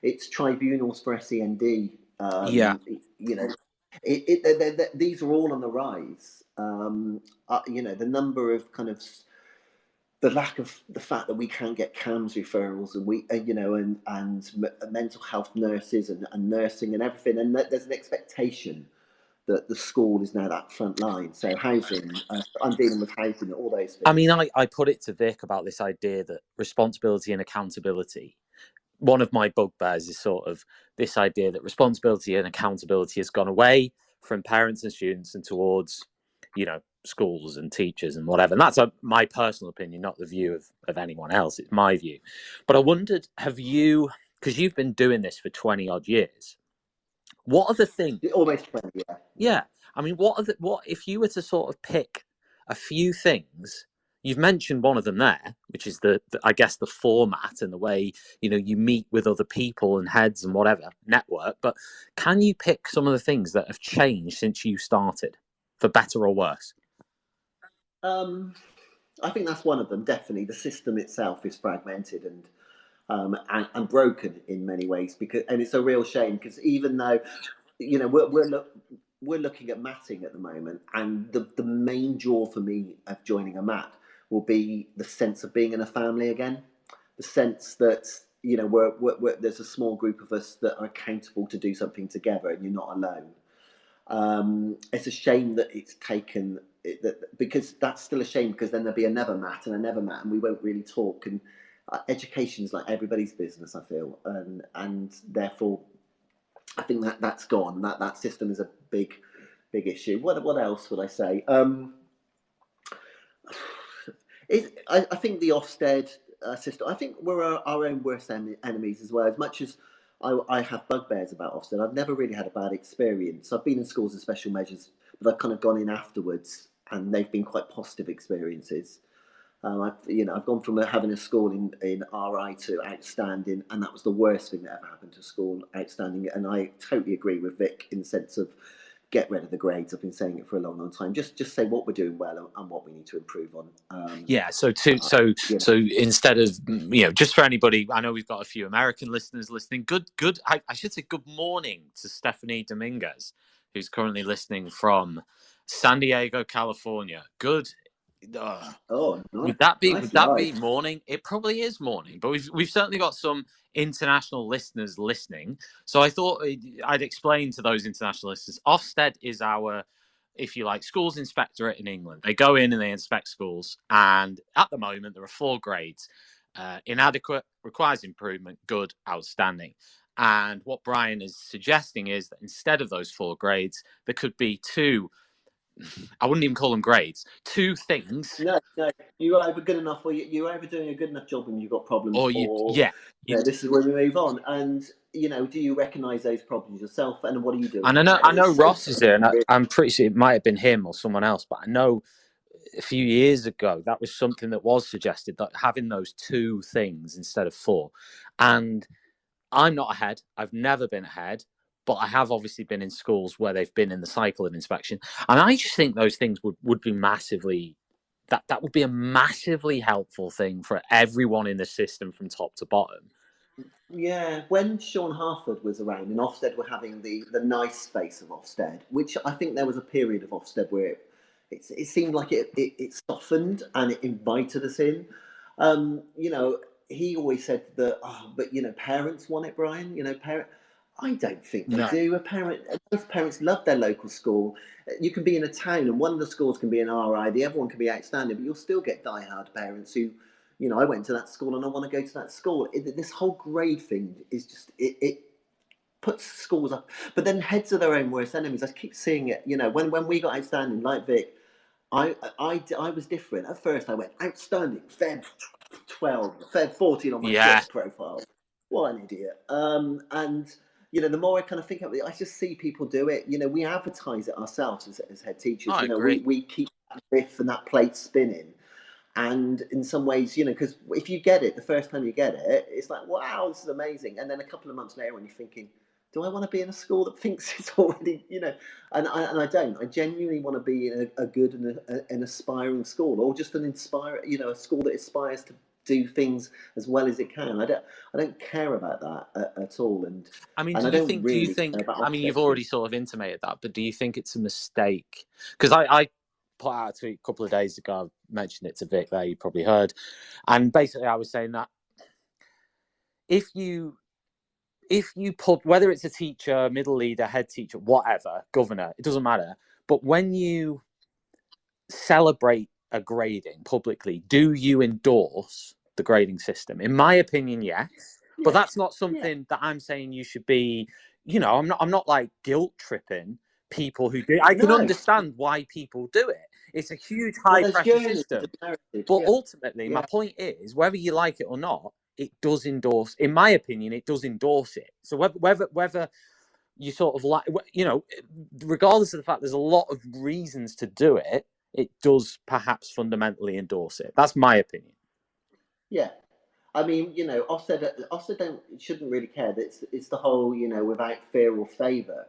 It's tribunals for SEND. These are all on the rise. The number of kind of the fact that we can get CAMS referrals, and we and mental health nurses and nursing and everything, and there's an expectation that the school is now that front line. So housing, I'm dealing with housing, all those things. I mean, I put it to Vic about this idea that responsibility and accountability, one of my bugbears is sort of this idea that responsibility and accountability has gone away from parents and students and towards, schools and teachers and whatever. And that's my personal opinion, not the view of anyone else. It's my view. But I wondered, have you, because you've been doing this for 20 odd years, what are the things? Almost 20, yeah. Yeah. I mean, what if you were to sort of pick a few things? You've mentioned one of them there, which is I guess the format and the way, you meet with other people and heads and whatever, network. But can you pick some of the things that have changed since you started, for better or worse? I think that's one of them, definitely. The system itself is fragmented and broken in many ways, and it's a real shame, because even though we're looking at matting at the moment, and the main draw for me of joining a mat will be the sense of being in a family again, the sense that there's a small group of us that are accountable to do something together, and you're not alone. It's a shame that it's taken. Because that's still a shame, because then there'll be another mat, and we won't really talk. And education is like everybody's business, I feel, and therefore I think that's gone. That system is a big issue. What else would I say? I think the Ofsted system. I think we're our own worst enemies as well. As much as I have bugbears about Ofsted, I've never really had a bad experience. I've been in schools and special measures, but I've kind of gone in afterwards, and they've been quite positive experiences. I've gone from having a school in RI to outstanding, and that was the worst thing that ever happened to a school, outstanding. And I totally agree with Vic in the sense of get rid of the grades. I've been saying it for a long time. Just say what we're doing well and what we need to improve on. So instead of just for anybody, I know we've got a few American listeners listening. Good. I should say good morning to Stephanie Dominguez, who's currently listening from San Diego, California. Good. Nice. Would that be morning? It probably is morning, but we've certainly got some international listeners listening. So I thought I'd explain to those international listeners. Ofsted is our, if you like, schools inspectorate in England. They go in and they inspect schools, and at the moment there are 4 grades: inadequate, requires improvement, good, outstanding. And what Brian is suggesting is that instead of those 4 grades, there could be 2. I wouldn't even call them grades. 2 things. No, you're either good enough, or you're either doing a good enough job when you've got problems, this is where we move on. And do you recognise those problems yourself, and what are you doing? And I know Ross is here, and I'm pretty sure it might have been him or someone else, but I know a few years ago that was something that was suggested, that having those 2 things instead of 4. And I'm not ahead. I've never been ahead. but I have obviously been in schools where they've been in the cycle of inspection, and I just think those things would be massively. That would be a massively helpful thing for everyone in the system from top to bottom. Yeah, when Sean Harford was around and Ofsted were having the nice space of Ofsted, which I think there was a period of Ofsted where it seemed like it softened and it invited us in. You know, he always said that, oh, but you know, parents want it, Brian. You know, I don't think they No. do. Most parents love their local school. You can be in a town and one of the schools can be an RI, the other one can be outstanding, but you'll still get diehard parents who, you know, I went to that school and I want to go to that school. This whole grade thing is just, it puts schools up. But then heads are their own worst enemies. I keep seeing it, you know, when we got outstanding, like Vic, I was different. At first I went outstanding, Feb 12, Feb 14 on my Twitter profile. What an idiot. And, you know, the more I kind of think of it, I just see people do it. You know, we advertise it ourselves as head teachers. I you know, agree. we keep that riff and that plate spinning. And in some ways, you know, because if you get it the first time you get it, it's like, wow, this is amazing. And then a couple of months later, when you're thinking, do I want to be in a school that thinks it's already, you know, and I don't. I genuinely want to be in a good and an aspiring school, or just an you know, a school that aspires to do things as well as it can. I don't care about that at all. And I mean, and do you think? I mean, you've already sort of intimated that, but do you think it's a mistake? Because I put out a tweet a couple of days ago. I mentioned it to Vic there. You probably heard, and basically I was saying that if you put, whether it's a teacher, middle leader, head teacher, whatever, governor, it doesn't matter. But when you celebrate a grading publicly, do you endorse the grading system? In my opinion, yes. But that's not something that I'm saying you should be, you know, I'm not like guilt tripping people who do. I can understand why people do it. It's a huge high pressure system. But ultimately, my point is, whether you like it or not, it does endorse, in my opinion, it does endorse it. So whether you sort of like, you know, regardless of the fact there's a lot of reasons to do it, it does perhaps fundamentally endorse it. That's my opinion. Yeah. I mean, you know, Ofsted shouldn't really care. It's the whole, you know, without fear or favour,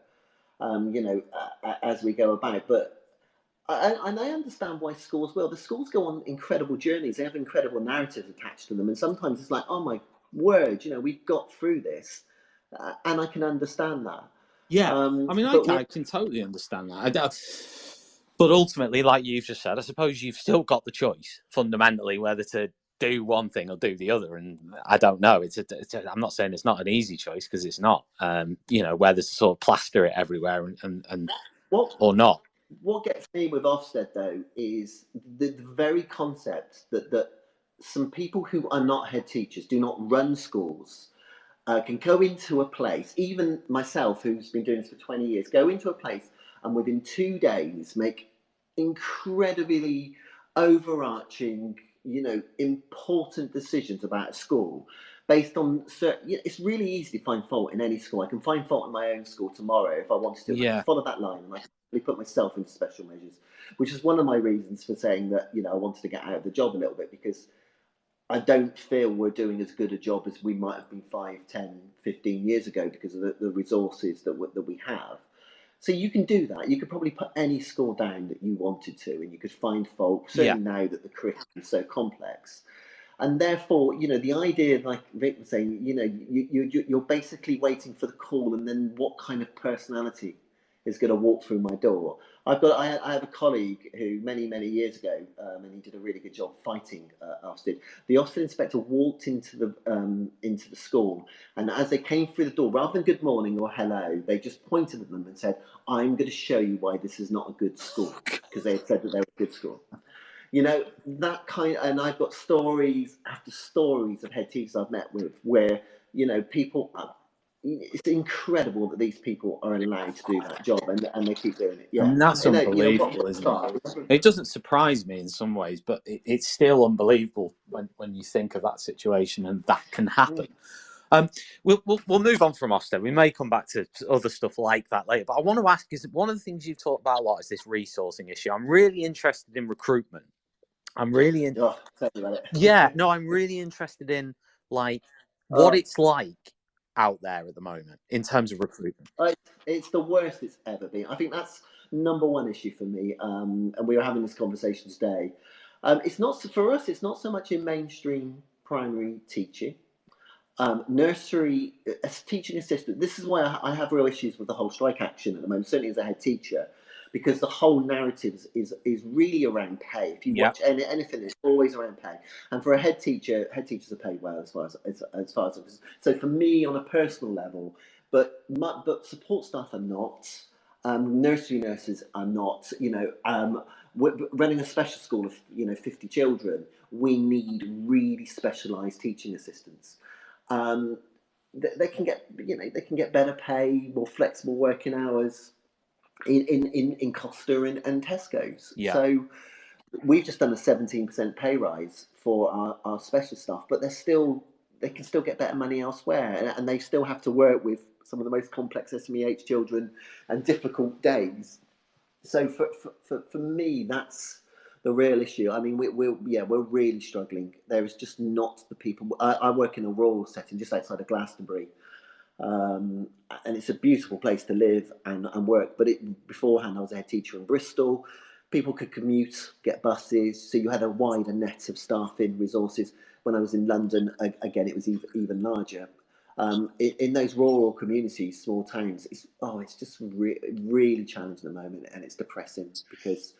you know, as we go about. But and I understand why schools will. The schools go on incredible journeys. They have incredible narratives attached to them, and sometimes it's like, oh my word, you know, we've got through this, and I can understand that. Yeah, I mean, I can totally understand that. But ultimately, like you've just said, I suppose you've still got the choice fundamentally whether to do one thing or do the other. And I don't know. I'm not saying it's not an easy choice, because it's not. You know, whether to sort of plaster it everywhere and or not. What gets me with Ofsted though is the very concept that some people who are not head teachers, do not run schools, can go into a place, even myself who's been doing this for 20 years, go into a place and within 2 days make incredibly overarching, you know, important decisions about a school based on certain. It's really easy to find fault in any school. I can find fault in my own school tomorrow if I wanted to. Yeah. I can follow that line and I can put myself into special measures, which is one of my reasons for saying that, you know, I wanted to get out of the job a little bit, because I don't feel we're doing as good a job as we might have been 5, 10, 15 years ago because of the resources that we have. So you can do that. You could probably put any school down that you wanted to, and you could find fault, certainly now that the curriculum is so complex. And therefore, you know, the idea, like Vic was saying, you know, you're basically waiting for the call, and then what kind of personality is going to walk through my door. I have a colleague who many years ago, and he did a really good job fighting Ofsted. The Ofsted inspector walked into the school, and as they came through the door, rather than good morning or hello, they just pointed at them and said, "I'm going to show you why this is not a good school," because they had said that they were a good school. You know, that kind, and I've got stories after stories of head teachers I've met with where, you know, people. It's incredible that these people are allowed to do that job, and they keep doing it. Yeah, and that's unbelievable, isn't it? It doesn't surprise me in some ways, but it's still unbelievable when you think of that situation and that can happen. We'll move on from Ofsted. We may come back to other stuff like that later, but I want to ask, is one of the things you've talked about a lot is this resourcing issue. I'm really interested in recruitment. I'm really tell me about it. Yeah, no, I'm really interested in like what it's like out there at the moment in terms of recruitment? It's the worst it's ever been. I think that's number one issue for me. And we were having this conversation today. It's not for us. It's not so much in mainstream primary teaching. Nursery as teaching assistant. This is why I have real issues with the whole strike action at the moment. Certainly as a head teacher, because the whole narrative is really around pay. If you watch anything, it's always around pay. And for a head teacher, head teachers are paid well as far as so for me on a personal level, but support staff are not. Nursery nurses are not. Running a special school of 50 children, we need really specialised teaching assistants. They can get better pay, more flexible working hours in Costa and Tesco's. Yeah. So we've just done a 17% pay rise for our special staff, but they can still get better money elsewhere, and they still have to work with some of the most complex SMEH children and difficult days. So for me, that's the real issue. I mean, we're really struggling. There is just not the people. I work in a rural setting just outside of Glastonbury, and it's a beautiful place to live and work. But beforehand, I was a head teacher in Bristol. People could commute, get buses, so you had a wider net of staffing resources. When I was in London, again, it was even larger. In those rural communities, small towns, it's just really challenging at the moment, and it's depressing because,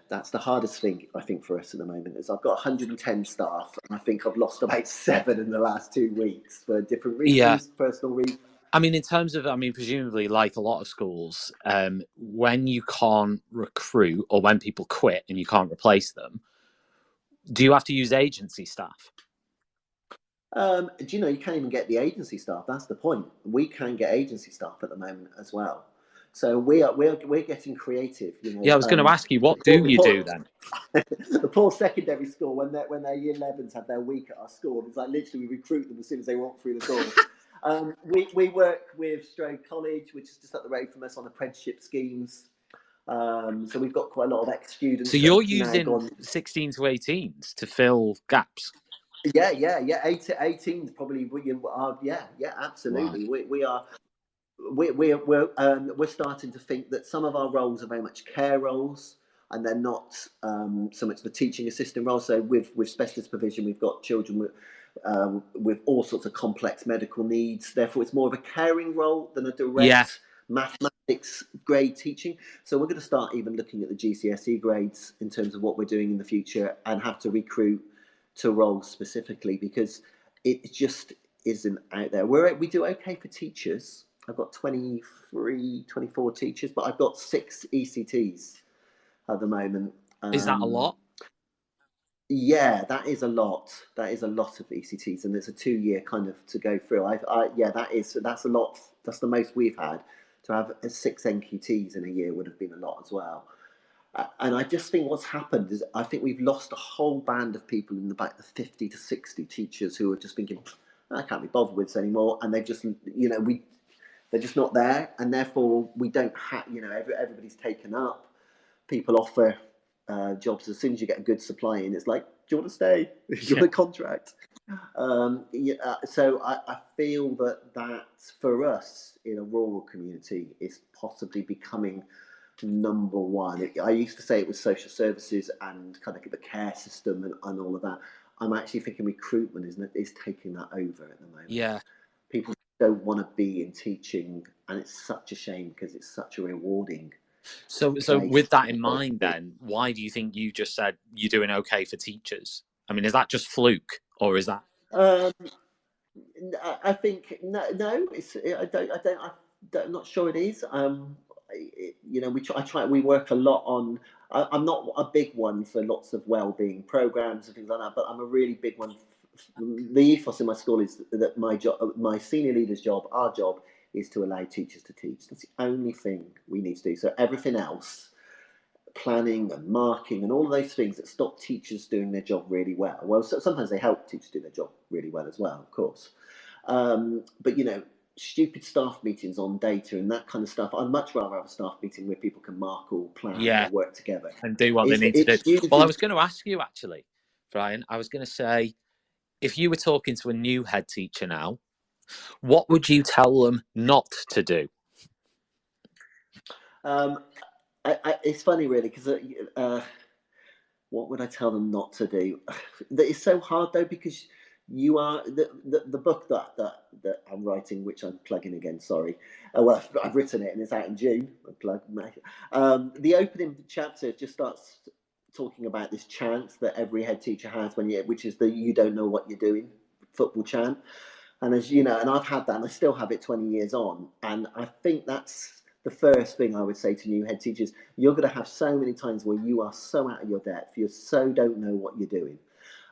that's the hardest thing I think for us at the moment. Is I've got 110 staff, and I think I've lost about 7 in the last 2 weeks for different reasons, personal reasons. I mean, in terms of, presumably, like a lot of schools, when you can't recruit or when people quit and you can't replace them, do you have to use agency staff? You can't even get the agency staff. That's the point. We can get agency staff at the moment as well. So we're getting creative. I was going to ask you, what do you do then? The poor secondary school, when their year 11s have their week at our school, it's like literally we recruit them as soon as they walk through the door. We work with Strode College, which is just up the road from us, on apprenticeship schemes. So we've got quite a lot of ex-students. So you're using 16 to 18s to fill gaps? Yeah. 18's probably. Absolutely. Wow. We're starting to think that some of our roles are very much care roles, and they're not so much the teaching assistant role. So with specialist provision, we've got children with all sorts of complex medical needs. Therefore, it's more of a caring role than a direct mathematics grade teaching. So we're going to start even looking at the GCSE grades in terms of what we're doing in the future, and have to recruit to roles specifically because it just isn't out there. We do okay for teachers. I've got 23, 24 teachers, but I've got 6 ECTs at the moment. Is that a lot? Yeah, that is a lot. That is a lot of ECTs, and there's a 2-year kind of to go through. That's a lot. That's the most we've had. To have 6 NQTs in a year would have been a lot as well. And I just think what's happened is I think we've lost a whole band of people in about the 50 to 60 teachers who are just thinking, I can't be bothered with this anymore, and they've just they're just not there, and therefore we don't have, everybody's taken up. People offer jobs as soon as you get a good supply in. It's like, do you want to stay? Do you want a contract? So I feel that for us in a rural community is possibly becoming number one. I used to say it was social services and kind of the care system and all of that. I'm actually thinking recruitment is taking that over at the moment. Yeah. People don't want to be in teaching, and it's such a shame because it's such a rewarding. So with that in mind, then why do you think you just said you're doing okay for teachers? I mean, is that just fluke, or is that? I think no. I'm not sure it is. We work a lot on. I'm not a big one for lots of well-being programs and things like that, but I'm a really big one. The ethos in my school is that my senior leader's job, our job, is to allow teachers to teach. That's the only thing we need to do. So everything else, planning and marking and all of those things that stop teachers doing their job really well. Well, sometimes they help teachers do their job really well as well, of course. But stupid staff meetings on data and that kind of stuff. I'd much rather have a staff meeting where people can mark or plan or work together and do what they need to do. Well, I was going to ask you actually, Brian. I was going to say, if you were talking to a new head teacher now, what would you tell them not to do? It's funny, really, because what would I tell them not to do? It's so hard, though, because you are the book that I'm writing, which I'm plugging again. Sorry, well, I've written it and it's out in June. The opening chapter just starts talking about this chant that every head teacher has which is the "you don't know what you're doing" football chant. And as you know, and I've had that, and I still have it 20 years on. And I think that's the first thing I would say to new head teachers. You're going to have so many times where you are so out of your depth, you so don't know what you're doing.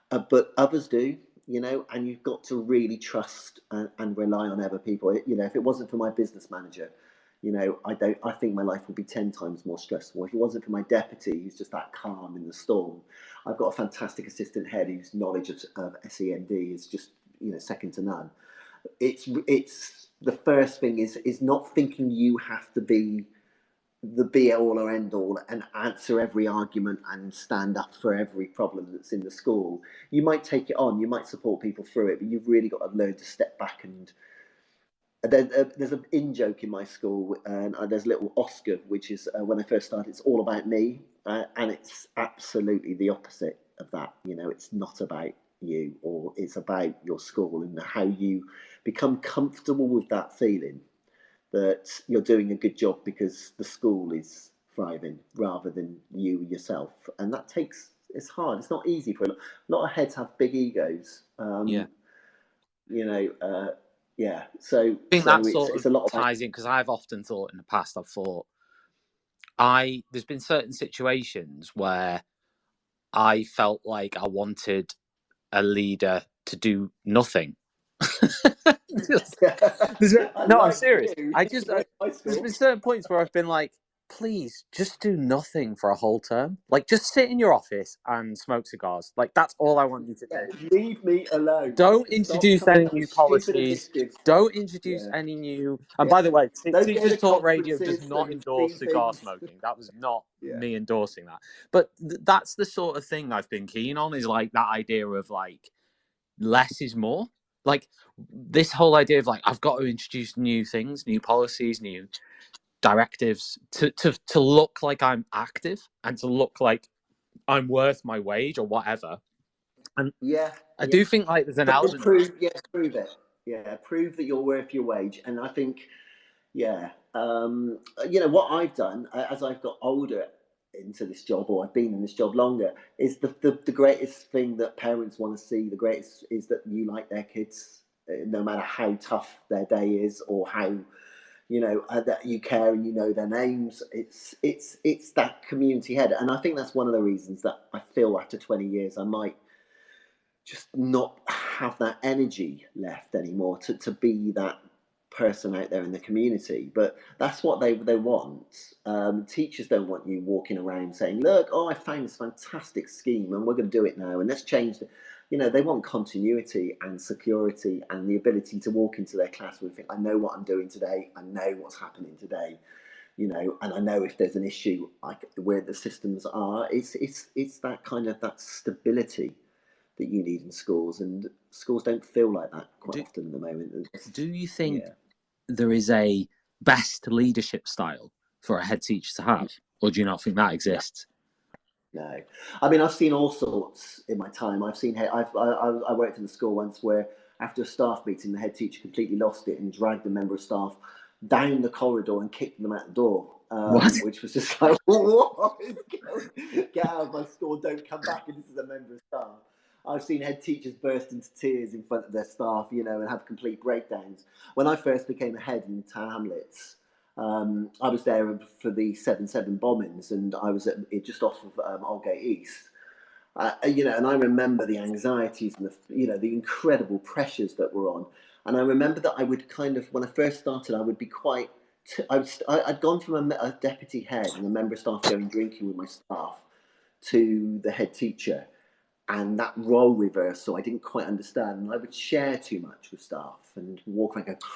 But others do, and you've got to really trust and rely on other people. If it wasn't for my business manager, I think my life would be 10 times more stressful. If it wasn't for my deputy, who's just that calm in the storm. I've got a fantastic assistant head whose knowledge of SEND is just, second to none. It's the first thing is not thinking you have to be the be all or end all and answer every argument and stand up for every problem that's in the school. You might take it on, you might support people through it, but you've really got to learn to step back. And there's an in-joke in my school, and there's little Oscar, which is when I first started, it's all about me, and it's absolutely the opposite of that. It's not about you, or it's about your school and how you become comfortable with that feeling that you're doing a good job because the school is thriving rather than you yourself. And it's hard. It's not easy for a lot of heads have big egos. Yeah. So I think that it's a lot of ties in, because I've often thought in the past, there's been certain situations where I felt like I wanted a leader to do nothing. No, I'm serious. There's been certain points where I've been like, please just do nothing for a whole term. Like, just sit in your office and smoke cigars. Like, that's all I want you to do. Leave me alone. Don't introduce any new policies. Don't introduce any new. And by the way, Teachers Talk Radio does not endorse cigar smoking. That was not me endorsing that. But that's the sort of thing I've been keen on, is like that idea of like less is more. Like this whole idea of like, I've got to introduce new things, new policies, new directives to look like I'm active and to look like I'm worth my wage or whatever. And I do think like there's an element. Prove it. Yeah, prove that you're worth your wage. And I think, what I've done as I've got older into this job, or I've been in this job longer, is the greatest thing that parents want to see. The greatest is that you like their kids, no matter how tough their day is, or how that you care and you know their names. It's that community head, and I think that's one of the reasons that I feel after 20 years I might just not have that energy left anymore to be that person out there in the community. But that's what they want. Teachers don't want you walking around saying, look, I found this fantastic scheme and we're going to do it now and let's change it. They want continuity and security and the ability to walk into their classroom and think, I know what I'm doing today, I know what's happening today, and I know if there's an issue where the systems are. It's that kind of that stability that you need in schools, and schools don't feel like that quite often at the moment. Do you think there is a best leadership style for a head teacher to have, or do you not think that exists? No, I mean, I've seen all sorts in my time. I worked in a school once where after a staff meeting, the head teacher completely lost it and dragged a member of staff down the corridor and kicked them out the door. Which was just like, what is going? Get out of my school, don't come back. And this is a member of staff. I've seen head teachers burst into tears in front of their staff, and have complete breakdowns. When I first became a head in Tower Hamlets, I was there for the 7/7 bombings, and I was just off of Aldgate East. And I remember the anxieties and the incredible pressures that were on. And I remember that I would kind of, when I first started, I would be quite. I'd gone from a deputy head and a member of staff going drinking with my staff to the head teacher. And that role reversal, I didn't quite understand. And I would share too much with staff and walk around and go,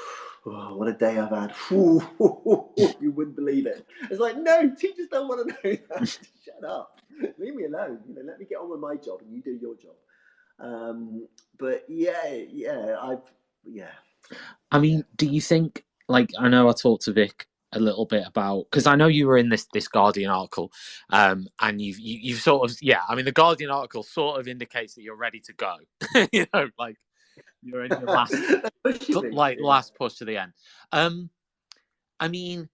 oh, what a day I've had. You wouldn't believe it. It's like, no, teachers don't want to know that. Shut up. Leave me alone. Let me get on with my job and you do your job. But yeah. I mean, do you think, like, I know I talked to Vic a little bit about, because I know you were in this Guardian article, and you've sort of, yeah, I mean, the Guardian article sort of indicates that you're ready to go. You know, like you're in your last push to the end. I mean,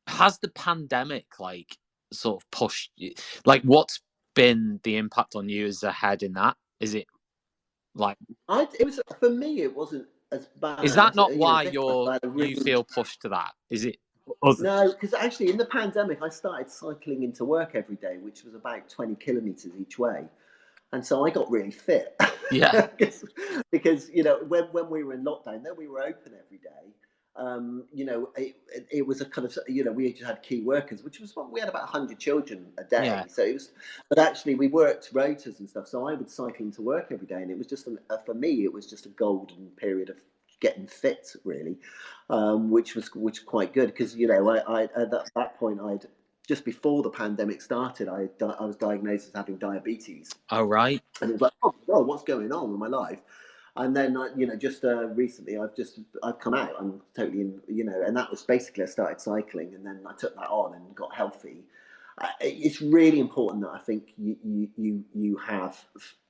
has the pandemic like sort of pushed you? Like, what's been the impact on you as a head in that? Is it like it was, for me, it wasn't as bad. is that not You know, why Vic, you feel pushed to that? Is it? No, because actually in the pandemic, I started cycling into work every day, which was about 20 kilometres each way. And so I got really fit. Yeah. because you know, when we were in lockdown, then we were open every day. You know, it was a kind of, you know, we just had key workers, which was what we had about 100 children a day. Yeah. So it was, but actually we worked rotas and stuff. So I would cycle into work every day, and it was just for me, it was just a golden period of getting fit, really, which was quite good because, you know, I at that point I'd just before the pandemic started, I was diagnosed as having diabetes. Oh, right. And it was like, oh God, what's going on with my life? And then, you know, just recently, I've come out. I'm totally in, you know, and that was basically I started cycling, and then I took that on and got healthy. It's really important that I think you have,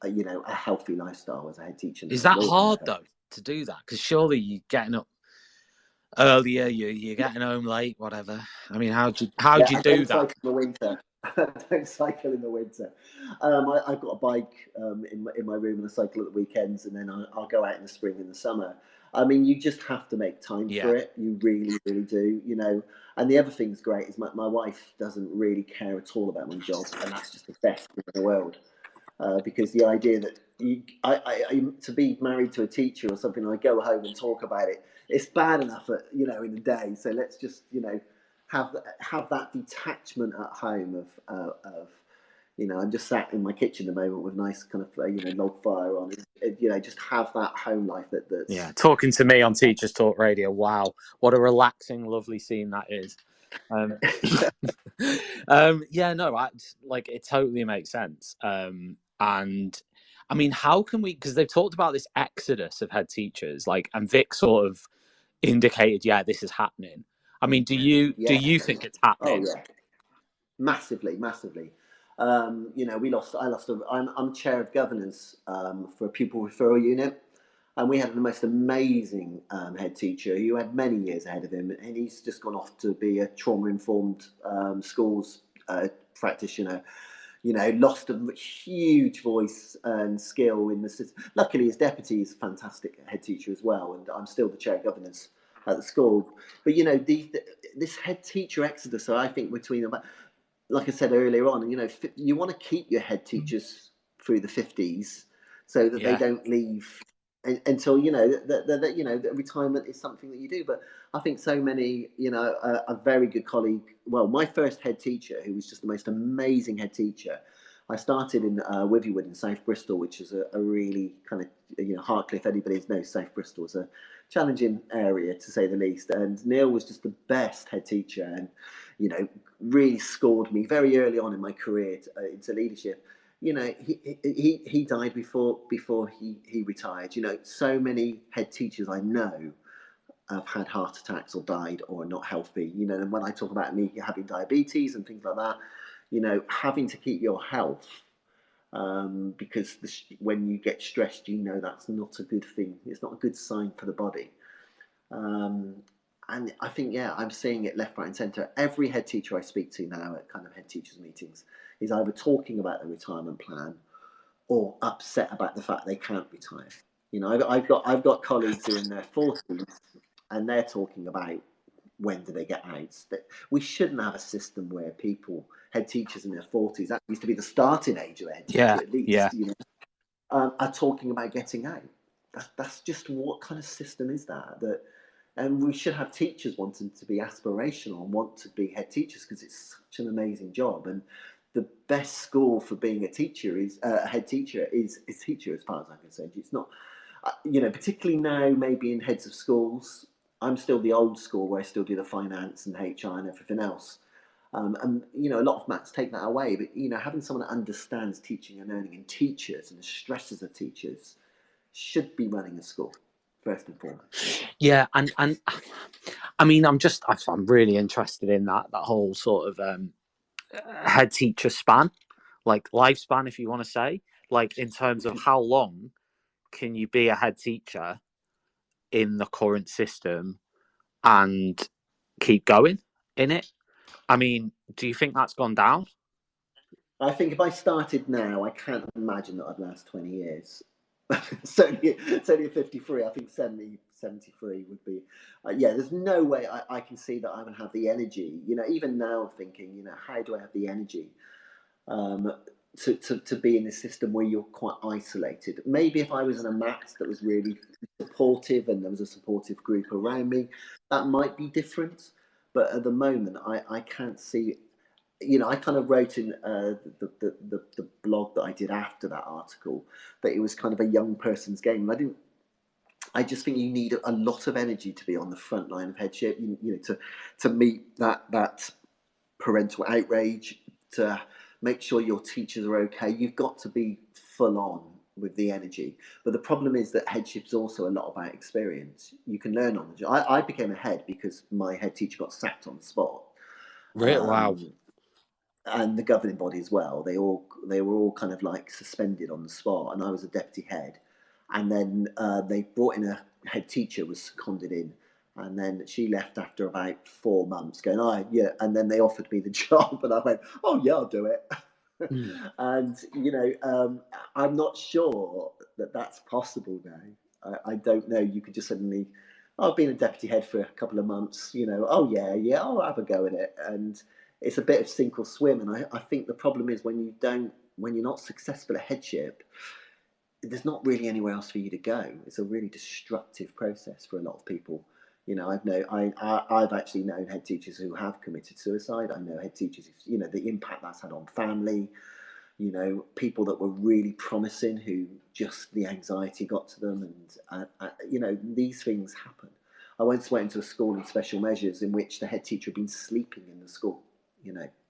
you know, a healthy lifestyle as a head teacher. Is that hard though to do that? Because surely you're getting up earlier, you're getting home late, whatever. I mean, how'd you do that? Cycle in the winter. I don't cycle in the winter. I've got a bike in my room, and I cycle at the weekends, and then I'll go out in the spring and the summer. I mean, you just have to make time for it. You really, really do. You know, and the other thing's great is my wife doesn't really care at all about my job, and that's just the best thing in the world. Because the idea that to be married to a teacher or something, I go home and talk about it. It's bad enough, you know, in the day. So let's just, you know, have that detachment at home of you know, I'm just sat in my kitchen at the moment with a nice kind of you know, log fire on. You know, just have that home life that's yeah. Talking to me on Teachers Talk Radio. Wow, what a relaxing, lovely scene that is. Yeah, no, like it totally makes sense. And I mean, how can we? Because they've talked about this exodus of head teachers, like, and Vic sort of indicated, yeah, this is happening. I mean, do you think it's happening? Oh yeah, massively. You know, I'm chair of governance for a pupil referral unit, and we had the most amazing head teacher who had many years ahead of him, and he's just gone off to be a trauma-informed schools practitioner. You know, lost a huge voice and skill in the system. Luckily, his deputy is a fantastic head teacher as well, and I'm still the chair of governance at the school. But you know, this head teacher exodus, I think, between about, like I said earlier on, you know, you want to keep your head teachers through the 50s so that they don't leave until, you know, that you know, that retirement is something that you do. But I think so many, you know, a very good colleague, well, my first head teacher, who was just the most amazing head teacher, I started in Withywood in South Bristol, which is a really kind of, you know, Hartcliffe, anybody knows South Bristol is a challenging area to say the least. And Neil was just the best head teacher, and, you know, really scored me very early on in my career into leadership. You know, he died before he retired. You know, so many head teachers I know have had heart attacks or died or are not healthy. You know, and when I talk about me having diabetes and things like that, you know, having to keep your health, because when you get stressed, you know, that's not a good thing. It's not a good sign for the body. And I think, yeah, I'm seeing it left, right, and centre. Every head teacher I speak to now at kind of head teachers meetings is either talking about the retirement plan or upset about the fact they can't retire. You know, I've got colleagues who are in their 40s, and they're talking about when do they get out. We shouldn't have a system where head teachers in their 40s, that used to be the starting age of a head teacher at least, you know, are talking about getting out. That's just, what kind of system is that? And we should have teachers wanting to be aspirational and want to be head teachers, because it's such an amazing job. And the best school for being a teacher is a head teacher is teacher, as far as I'm concerned. It's not, you know, particularly now, maybe in heads of schools. I'm still the old school where I still do the finance and HR and everything else. And a lot of mats take that away, but having someone that understands teaching and learning and teachers and the stresses of teachers should be running a school first and foremost. Yeah, and I mean, I'm really interested in that whole sort of head teacher span, like lifespan, if you want to say, like in terms of how long can you be a head teacher in the current system and keep going in it? I mean, do you think that's gone down? I think if I started now, I can't imagine that I'd last 20 years. certainly at 53, I think 73 would be. There's no way I can see that I would have the energy. Even now thinking, how do I have the energy to be in a system where you're quite isolated? Maybe if I was in a mat that was really supportive and there was a supportive group around me, that might be different. But at the moment, I can't see. I kind of wrote in the blog that I did after that article that it was kind of a young person's game. I just think you need a lot of energy to be on the front line of headship. To meet that parental outrage, to make sure your teachers are okay. You've got to be full on with the energy. But the problem is that headship's also a lot about experience. You can learn on the job. I became a head because my head teacher got sacked on the spot. Really? Wow. And the governing body as well. They were all kind of like suspended on the spot, and I was a deputy head. And then they brought in a head teacher, was seconded in, and then she left after about 4 months, going, "Oh yeah," and then they offered me the job, and I went, "Oh yeah, I'll do it." And I'm not sure that that's possible now. I don't know. You could just suddenly, I've been a deputy head for a couple of months. Oh yeah, I'll have a go at it, and it's a bit of sink or swim. And I think the problem is when you're not successful at headship, there's not really anywhere else for you to go. It's a really destructive process for a lot of people. I've actually known head teachers who have committed suicide. I know head teachers, the impact that's had on family. People that were really promising who just the anxiety got to them, and these things happen. I once went into a school in special measures in which the head teacher had been sleeping in the school,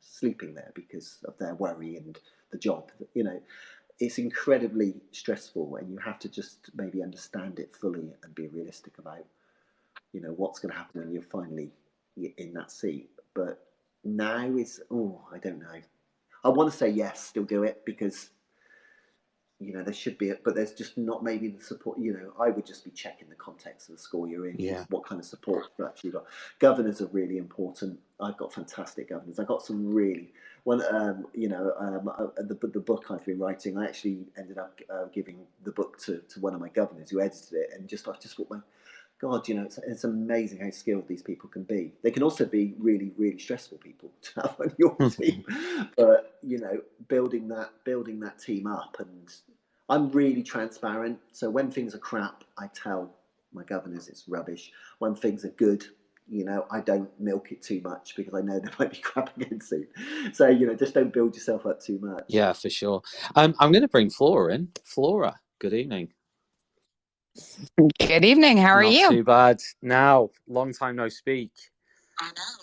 sleeping there because of their worry and the job. It's incredibly stressful, and you have to just maybe understand it fully and be realistic about, what's going to happen when you're finally in that seat. But now I don't know. I want to say yes, still do it, because there should be it, but there's just not maybe the support. I would just be checking the context of the school you're in. Yeah. What kind of support you actually got. Governors are really important. I've got fantastic governors. I've got some really the book I've been writing. I actually ended up giving the book to one of my governors who edited it, and I just thought, God, it's amazing how skilled these people can be. They can also be really, really stressful people to have on your team. But building that team up, and I'm really transparent. So when things are crap, I tell my governors it's rubbish. When things are good, I don't milk it too much because I know there might be crap again soon. So just don't build yourself up too much. Yeah, for sure. I'm going to bring Flora in. Flora, good evening. Good evening. How are you? Not too bad. Now, long time no speak.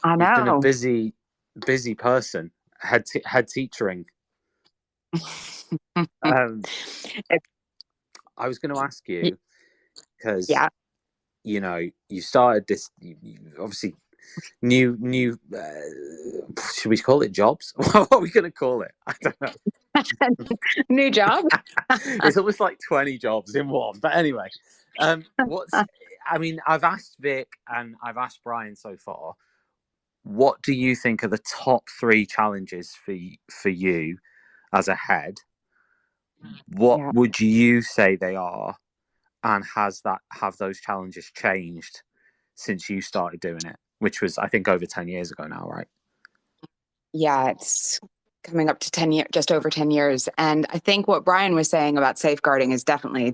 I know. You've been a busy person. Head teachering. I was going to ask you because you started this. You obviously new. Should we call it jobs? What are we going to call it? I don't know. New job. It's almost like 20 jobs in one. But anyway. I've asked Vic and I've asked Brian so far, what do you think are the top 3 challenges for you as a head? What would you say they are? And have those challenges changed since you started doing it, which was, I think, over 10 years ago now, right? Yeah, it's coming up to 10 years, just over 10 years. And I think what Brian was saying about safeguarding is definitely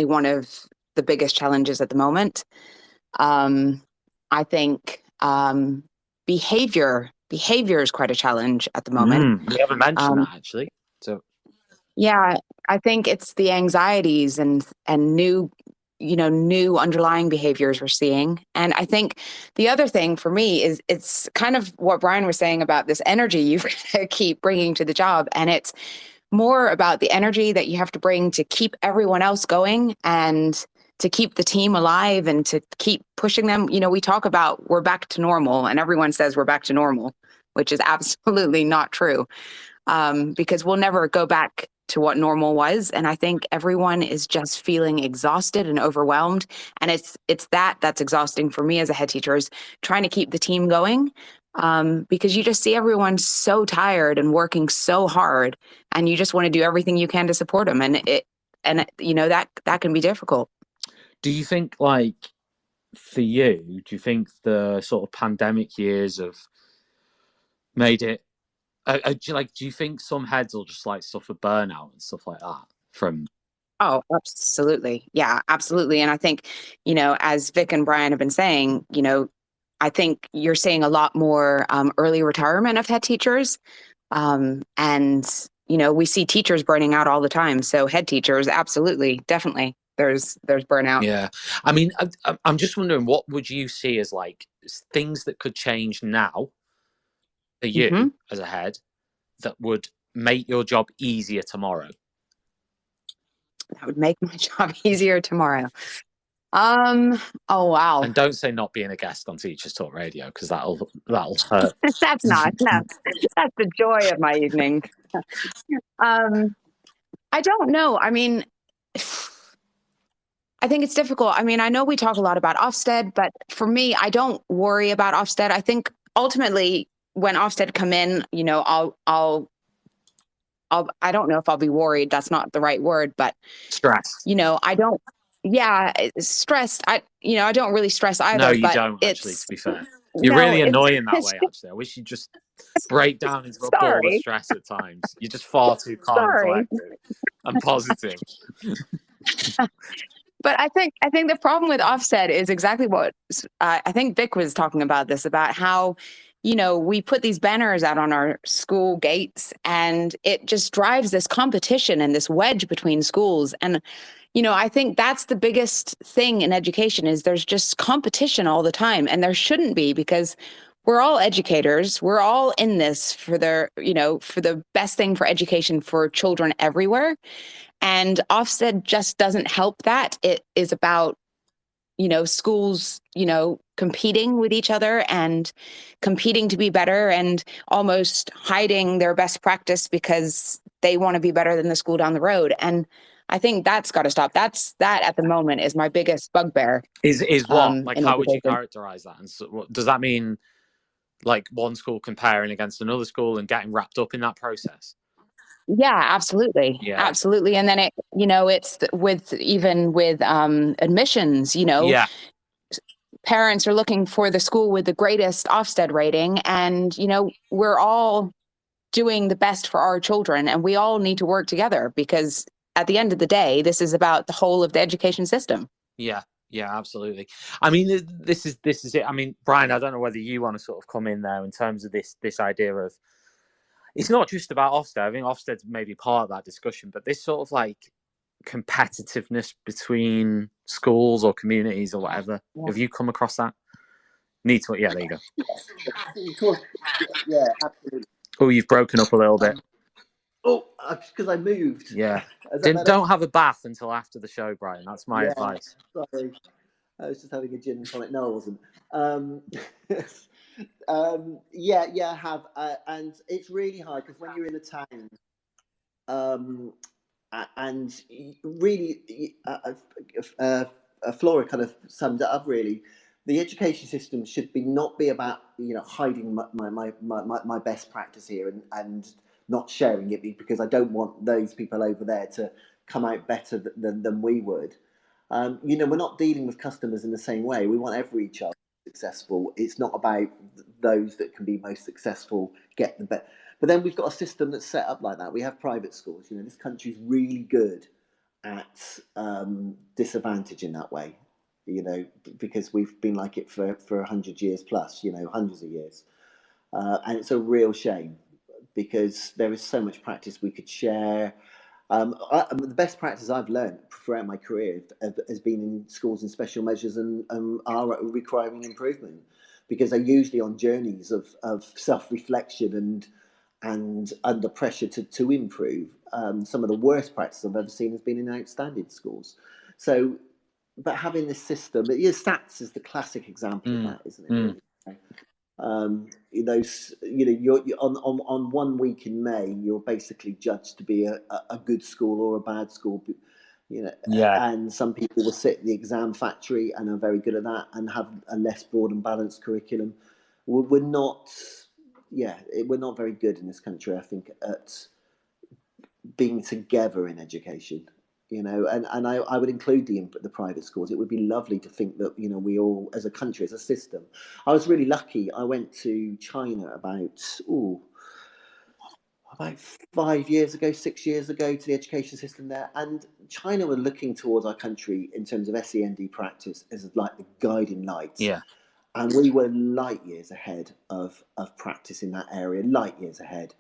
one of the biggest challenges at the moment. I think behavior is quite a challenge at the moment. We haven't mentioned that actually. So yeah, I think it's the anxieties and new new underlying behaviors we're seeing. And I think the other thing for me is it's kind of what Brian was saying about this energy you keep bringing to the job. And it's more about the energy that you have to bring to keep everyone else going and to keep the team alive and to keep pushing them. We talk about we're back to normal, and everyone says we're back to normal, which is absolutely not true, because we'll never go back to what normal was. And I think everyone is just feeling exhausted and overwhelmed. And it's that's exhausting for me as a head teacher, is trying to keep the team going, because you just see everyone so tired and working so hard, and you just want to do everything you can to support them. And that can be difficult. Do you think, like, for you, do you think the sort of pandemic years have made it, do you think some heads will just like suffer burnout and stuff like that from? Oh, absolutely. Yeah, absolutely. And I think, as Vic and Brian have been saying, I think you're seeing a lot more early retirement of head teachers. And, we see teachers burning out all the time. So head teachers, absolutely, definitely, there's burnout. Yeah. I mean, I'm just wondering, what would you see as like things that could change now for you as a head that would make your job easier tomorrow? That would make my job easier tomorrow. Oh, wow. And don't say not being a guest on Teachers Talk Radio, because that'll hurt. That's not. No, that's the joy of my evening. I don't know. I mean, I think it's difficult. I mean, I know we talk a lot about Ofsted, but for me, I don't worry about Ofsted. I think ultimately when Ofsted come in, I don't know if I'll be worried. That's not the right word, but stressed. I don't. Yeah, stressed. I don't really stress either. No, you but don't. Actually, to be fair, you're really annoying that way. Actually, I wish you'd just break down into a ball of stress at times. You're just far too calm and collected and positive. But I think the problem with Ofsted is exactly what I think Vic was talking about this, about how, we put these banners out on our school gates, and it just drives this competition and this wedge between schools. And, I think that's the biggest thing in education, is there's just competition all the time. And there shouldn't be, because we're all educators. We're all in this for the best thing for education for children everywhere. And Ofsted just doesn't help that. It is about, schools, competing with each other and competing to be better, and almost hiding their best practice because they want to be better than the school down the road. And I think that's got to stop. That at the moment is my biggest bugbear. Is what? Like, how would you characterize that? And so, does that mean like one school comparing against another school and getting wrapped up in that process? Yeah, absolutely. Yeah. Absolutely. And then it's with admissions, parents are looking for the school with the greatest Ofsted rating. And, we're all doing the best for our children, and we all need to work together, because at the end of the day, this is about the whole of the education system. Yeah. Yeah, absolutely. I mean, this is it. I mean, Brian, I don't know whether you want to sort of come in there in terms of this idea of, it's not just about Ofsted. I think Ofsted's maybe part of that discussion, but this sort of like competitiveness between schools or communities or whatever. Yeah. Have you come across that? Yeah, there you go. Yeah, absolutely. Oh, you've broken up a little bit. Because I moved. Yeah. Don't have a bath until after the show, Brian. That's my advice. Sorry. I was just having a gin and tonic. No, I wasn't. I have. And it's really hard, because when you're in a town, and really, Flora kind of summed it up really. The education system should not be about hiding my best practice here and not sharing it, because I don't want those people over there to come out better than we would. We're not dealing with customers in the same way. We want every child successful. It's not about those that can be most successful get the best. But then we've got a system that's set up like that. We have private schools. This country's really good at disadvantage in that way. Because we've been like it for 100 years plus. Hundreds of years, and it's a real shame, because there is so much practice we could share. The best practice I've learned throughout my career has been in schools in special measures and are requiring improvement, because they're usually on journeys of self-reflection and under pressure to improve. Some of the worst practice I've ever seen has been in outstanding schools. So, but having this system, SATs is the classic example of that, isn't it? Really? You're on 1 week in May, you're basically judged to be a good school or a bad school, and some people will sit in the exam factory and are very good at that and have a less broad and balanced curriculum. We're not very good in this country, I think, at being together in education. And I would include the private schools. It would be lovely to think that we all, as a country, as a system. I was really lucky. I went to China about 5 years ago, 6 years ago, to the education system there, and China were looking towards our country in terms of SEND practice as like the guiding light. Yeah. And we were light years ahead of practice in that area, light years ahead.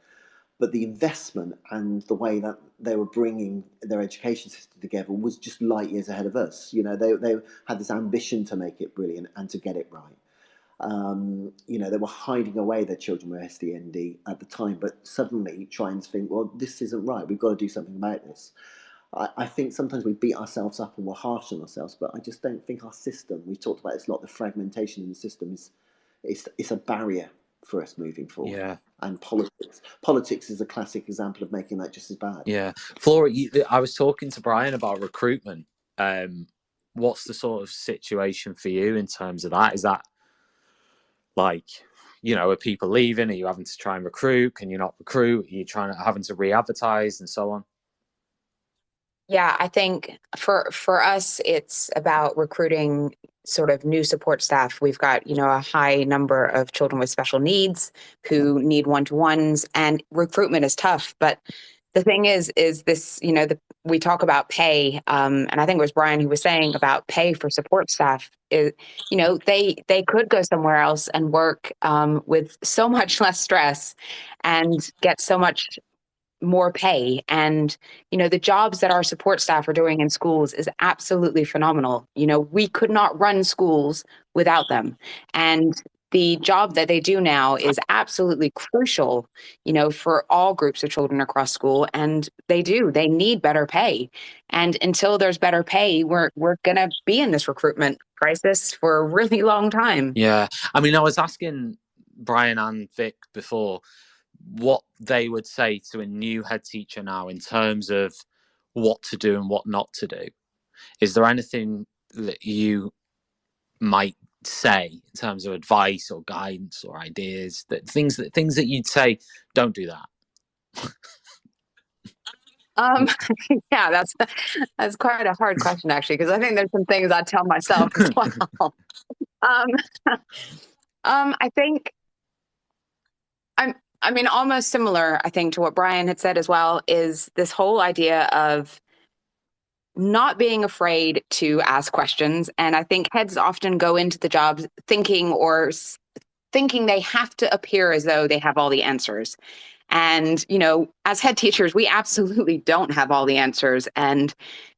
But the investment and the way that they were bringing their education system together was just light years ahead of us. They had this ambition to make it brilliant and to get it right. They were hiding away their children with SDND at the time, but suddenly trying to think, well, this isn't right. We've got to do something about this. I think sometimes we beat ourselves up and we're harsh on ourselves, but I just don't think our system, we've talked about this a lot, the fragmentation in the system it's a barrier for us moving forward. Yeah. And politics is a classic example of making that just as bad. Yeah. Flora, I was talking to Brian about recruitment. What's the sort of situation for you in terms of that? Is that like, are people leaving? Are you having to try and recruit? Can you not recruit? Are you having to re-advertise and so on? Yeah, I think for us, it's about recruiting sort of new support staff. We've got, a high number of children with special needs who need one-to-ones, and recruitment is tough. But the thing is this, we talk about pay, and I think it was Brian who was saying about pay for support staff. Is, they could go somewhere else and work with so much less stress and get so much more pay. And the jobs that our support staff are doing in schools is absolutely phenomenal. We could not run schools without them, and the job that they do now is absolutely crucial for all groups of children across school. And they need better pay, and until there's better pay, we're gonna be in this recruitment crisis for a really long time. Yeah, I mean, I was asking Brian and Vic before what they would say to a new head teacher now in terms of what to do and what not to do. Is there anything that you might say in terms of advice or guidance or ideas, things that you'd say, don't do that? Yeah, that's quite a hard question, actually, because I think there's some things I tell myself as well. I think almost similar, I think, to what Brian had said as well, is this whole idea of not being afraid to ask questions. And I think heads often go into the jobs thinking they have to appear as though they have all the answers. And, as head teachers, we absolutely don't have all the answers. And,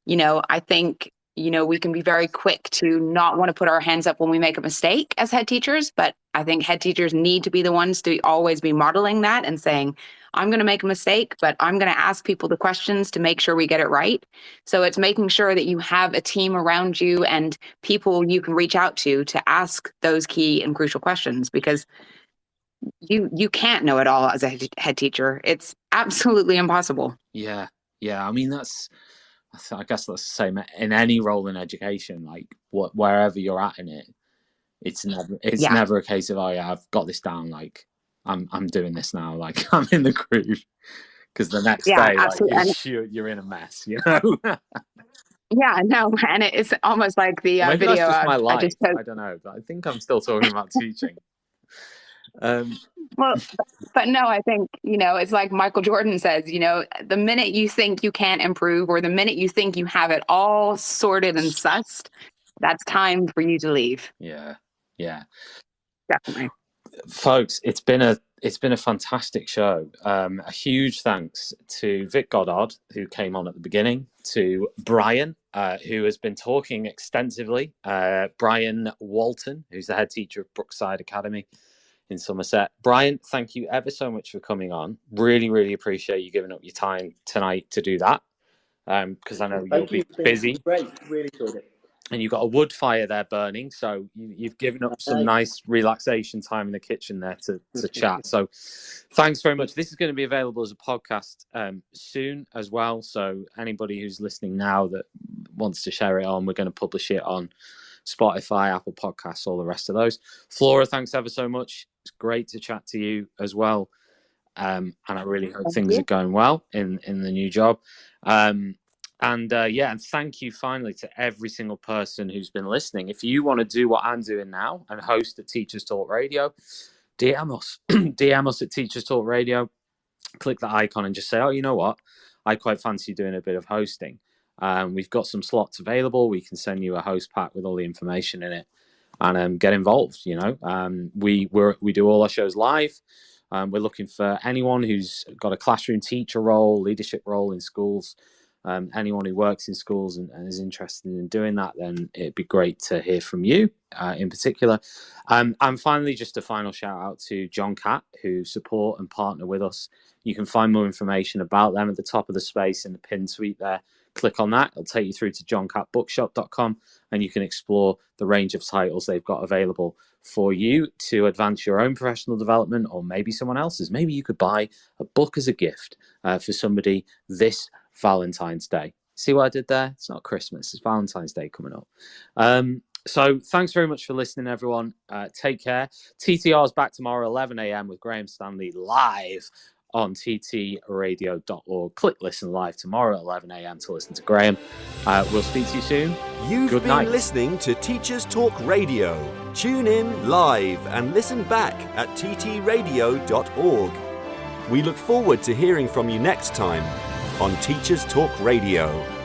I think, we can be very quick to not want to put our hands up when we make a mistake as head teachers. But I think head teachers need to be the ones to always be modeling that and saying, I'm going to make a mistake, but I'm going to ask people the questions to make sure we get it right. So it's making sure that you have a team around you and people you can reach out to ask those key and crucial questions, because you can't know it all as a head teacher. It's absolutely impossible. Yeah. I mean, I guess that's the same in any role in education. Like wherever you're at in it, it's never a case of, oh yeah, I've got this down. Like I'm doing this now. Like I'm in the groove. Because the next day, like, you're in a mess. Yeah, no, and it's almost like the maybe video. That's just my life. I don't know, but I think I'm still talking about teaching. Well, but no, I think, it's like Michael Jordan says, the minute you think you can't improve, or the minute you think you have it all sorted and sussed, that's time for you to leave. Yeah. Definitely. folks, it's been a fantastic show. A huge thanks to Vic Goddard, who came on at the beginning, to Brian, who has been talking extensively, Brian Walton, who's the head teacher of Brookside Academy in Somerset. Brian, thank you ever so much for coming on. Really, really appreciate you giving up your time tonight to do that, because I know you'll be busy. Great, really enjoyed it. And you've got a wood fire there burning, so you've given up some nice relaxation time in the kitchen there to chat. So thanks very much. This is going to be available as a podcast soon as well. So anybody who's listening now that wants to share it on, we're going to publish it on Spotify, Apple Podcasts, all the rest of those. Flora, thanks ever so much. It's great to chat to you as well. And I really hope things are going well in the new job. And thank you finally to every single person who's been listening. If you want to do what I'm doing now and host at Teachers Talk Radio, DM us. DM us at Teachers Talk Radio. Click the icon and just say, oh, you know what? I quite fancy doing a bit of hosting. We've got some slots available. We can send you a host pack with all the information in it and get involved. You know, we do all our shows live. We're looking for anyone who's got a classroom teacher role, leadership role in schools. Anyone who works in schools and is interested in doing that, then it'd be great to hear from you in particular. And finally, just a final shout out to John Catt, who support and partner with us. You can find more information about them at the top of the space in the pinned tweet there. Click on that. It'll take you through to johncattbookshop.com and you can explore the range of titles they've got available for you to advance your own professional development or maybe someone else's. Maybe you could buy a book as a gift for somebody this Valentine's Day. See what I did there? It's not Christmas, it's Valentine's Day coming up. So thanks very much for listening, everyone. Take care. TTR is back tomorrow 11 a.m. with Graham Stanley live on ttradio.org. Click listen live tomorrow at 11 a.m. to listen to Graham. We'll speak to you soon. You've Good been night. listening to Teachers Talk Radio. Tune in live and listen back at ttradio.org. We look forward to hearing from you next time on Teachers Talk Radio.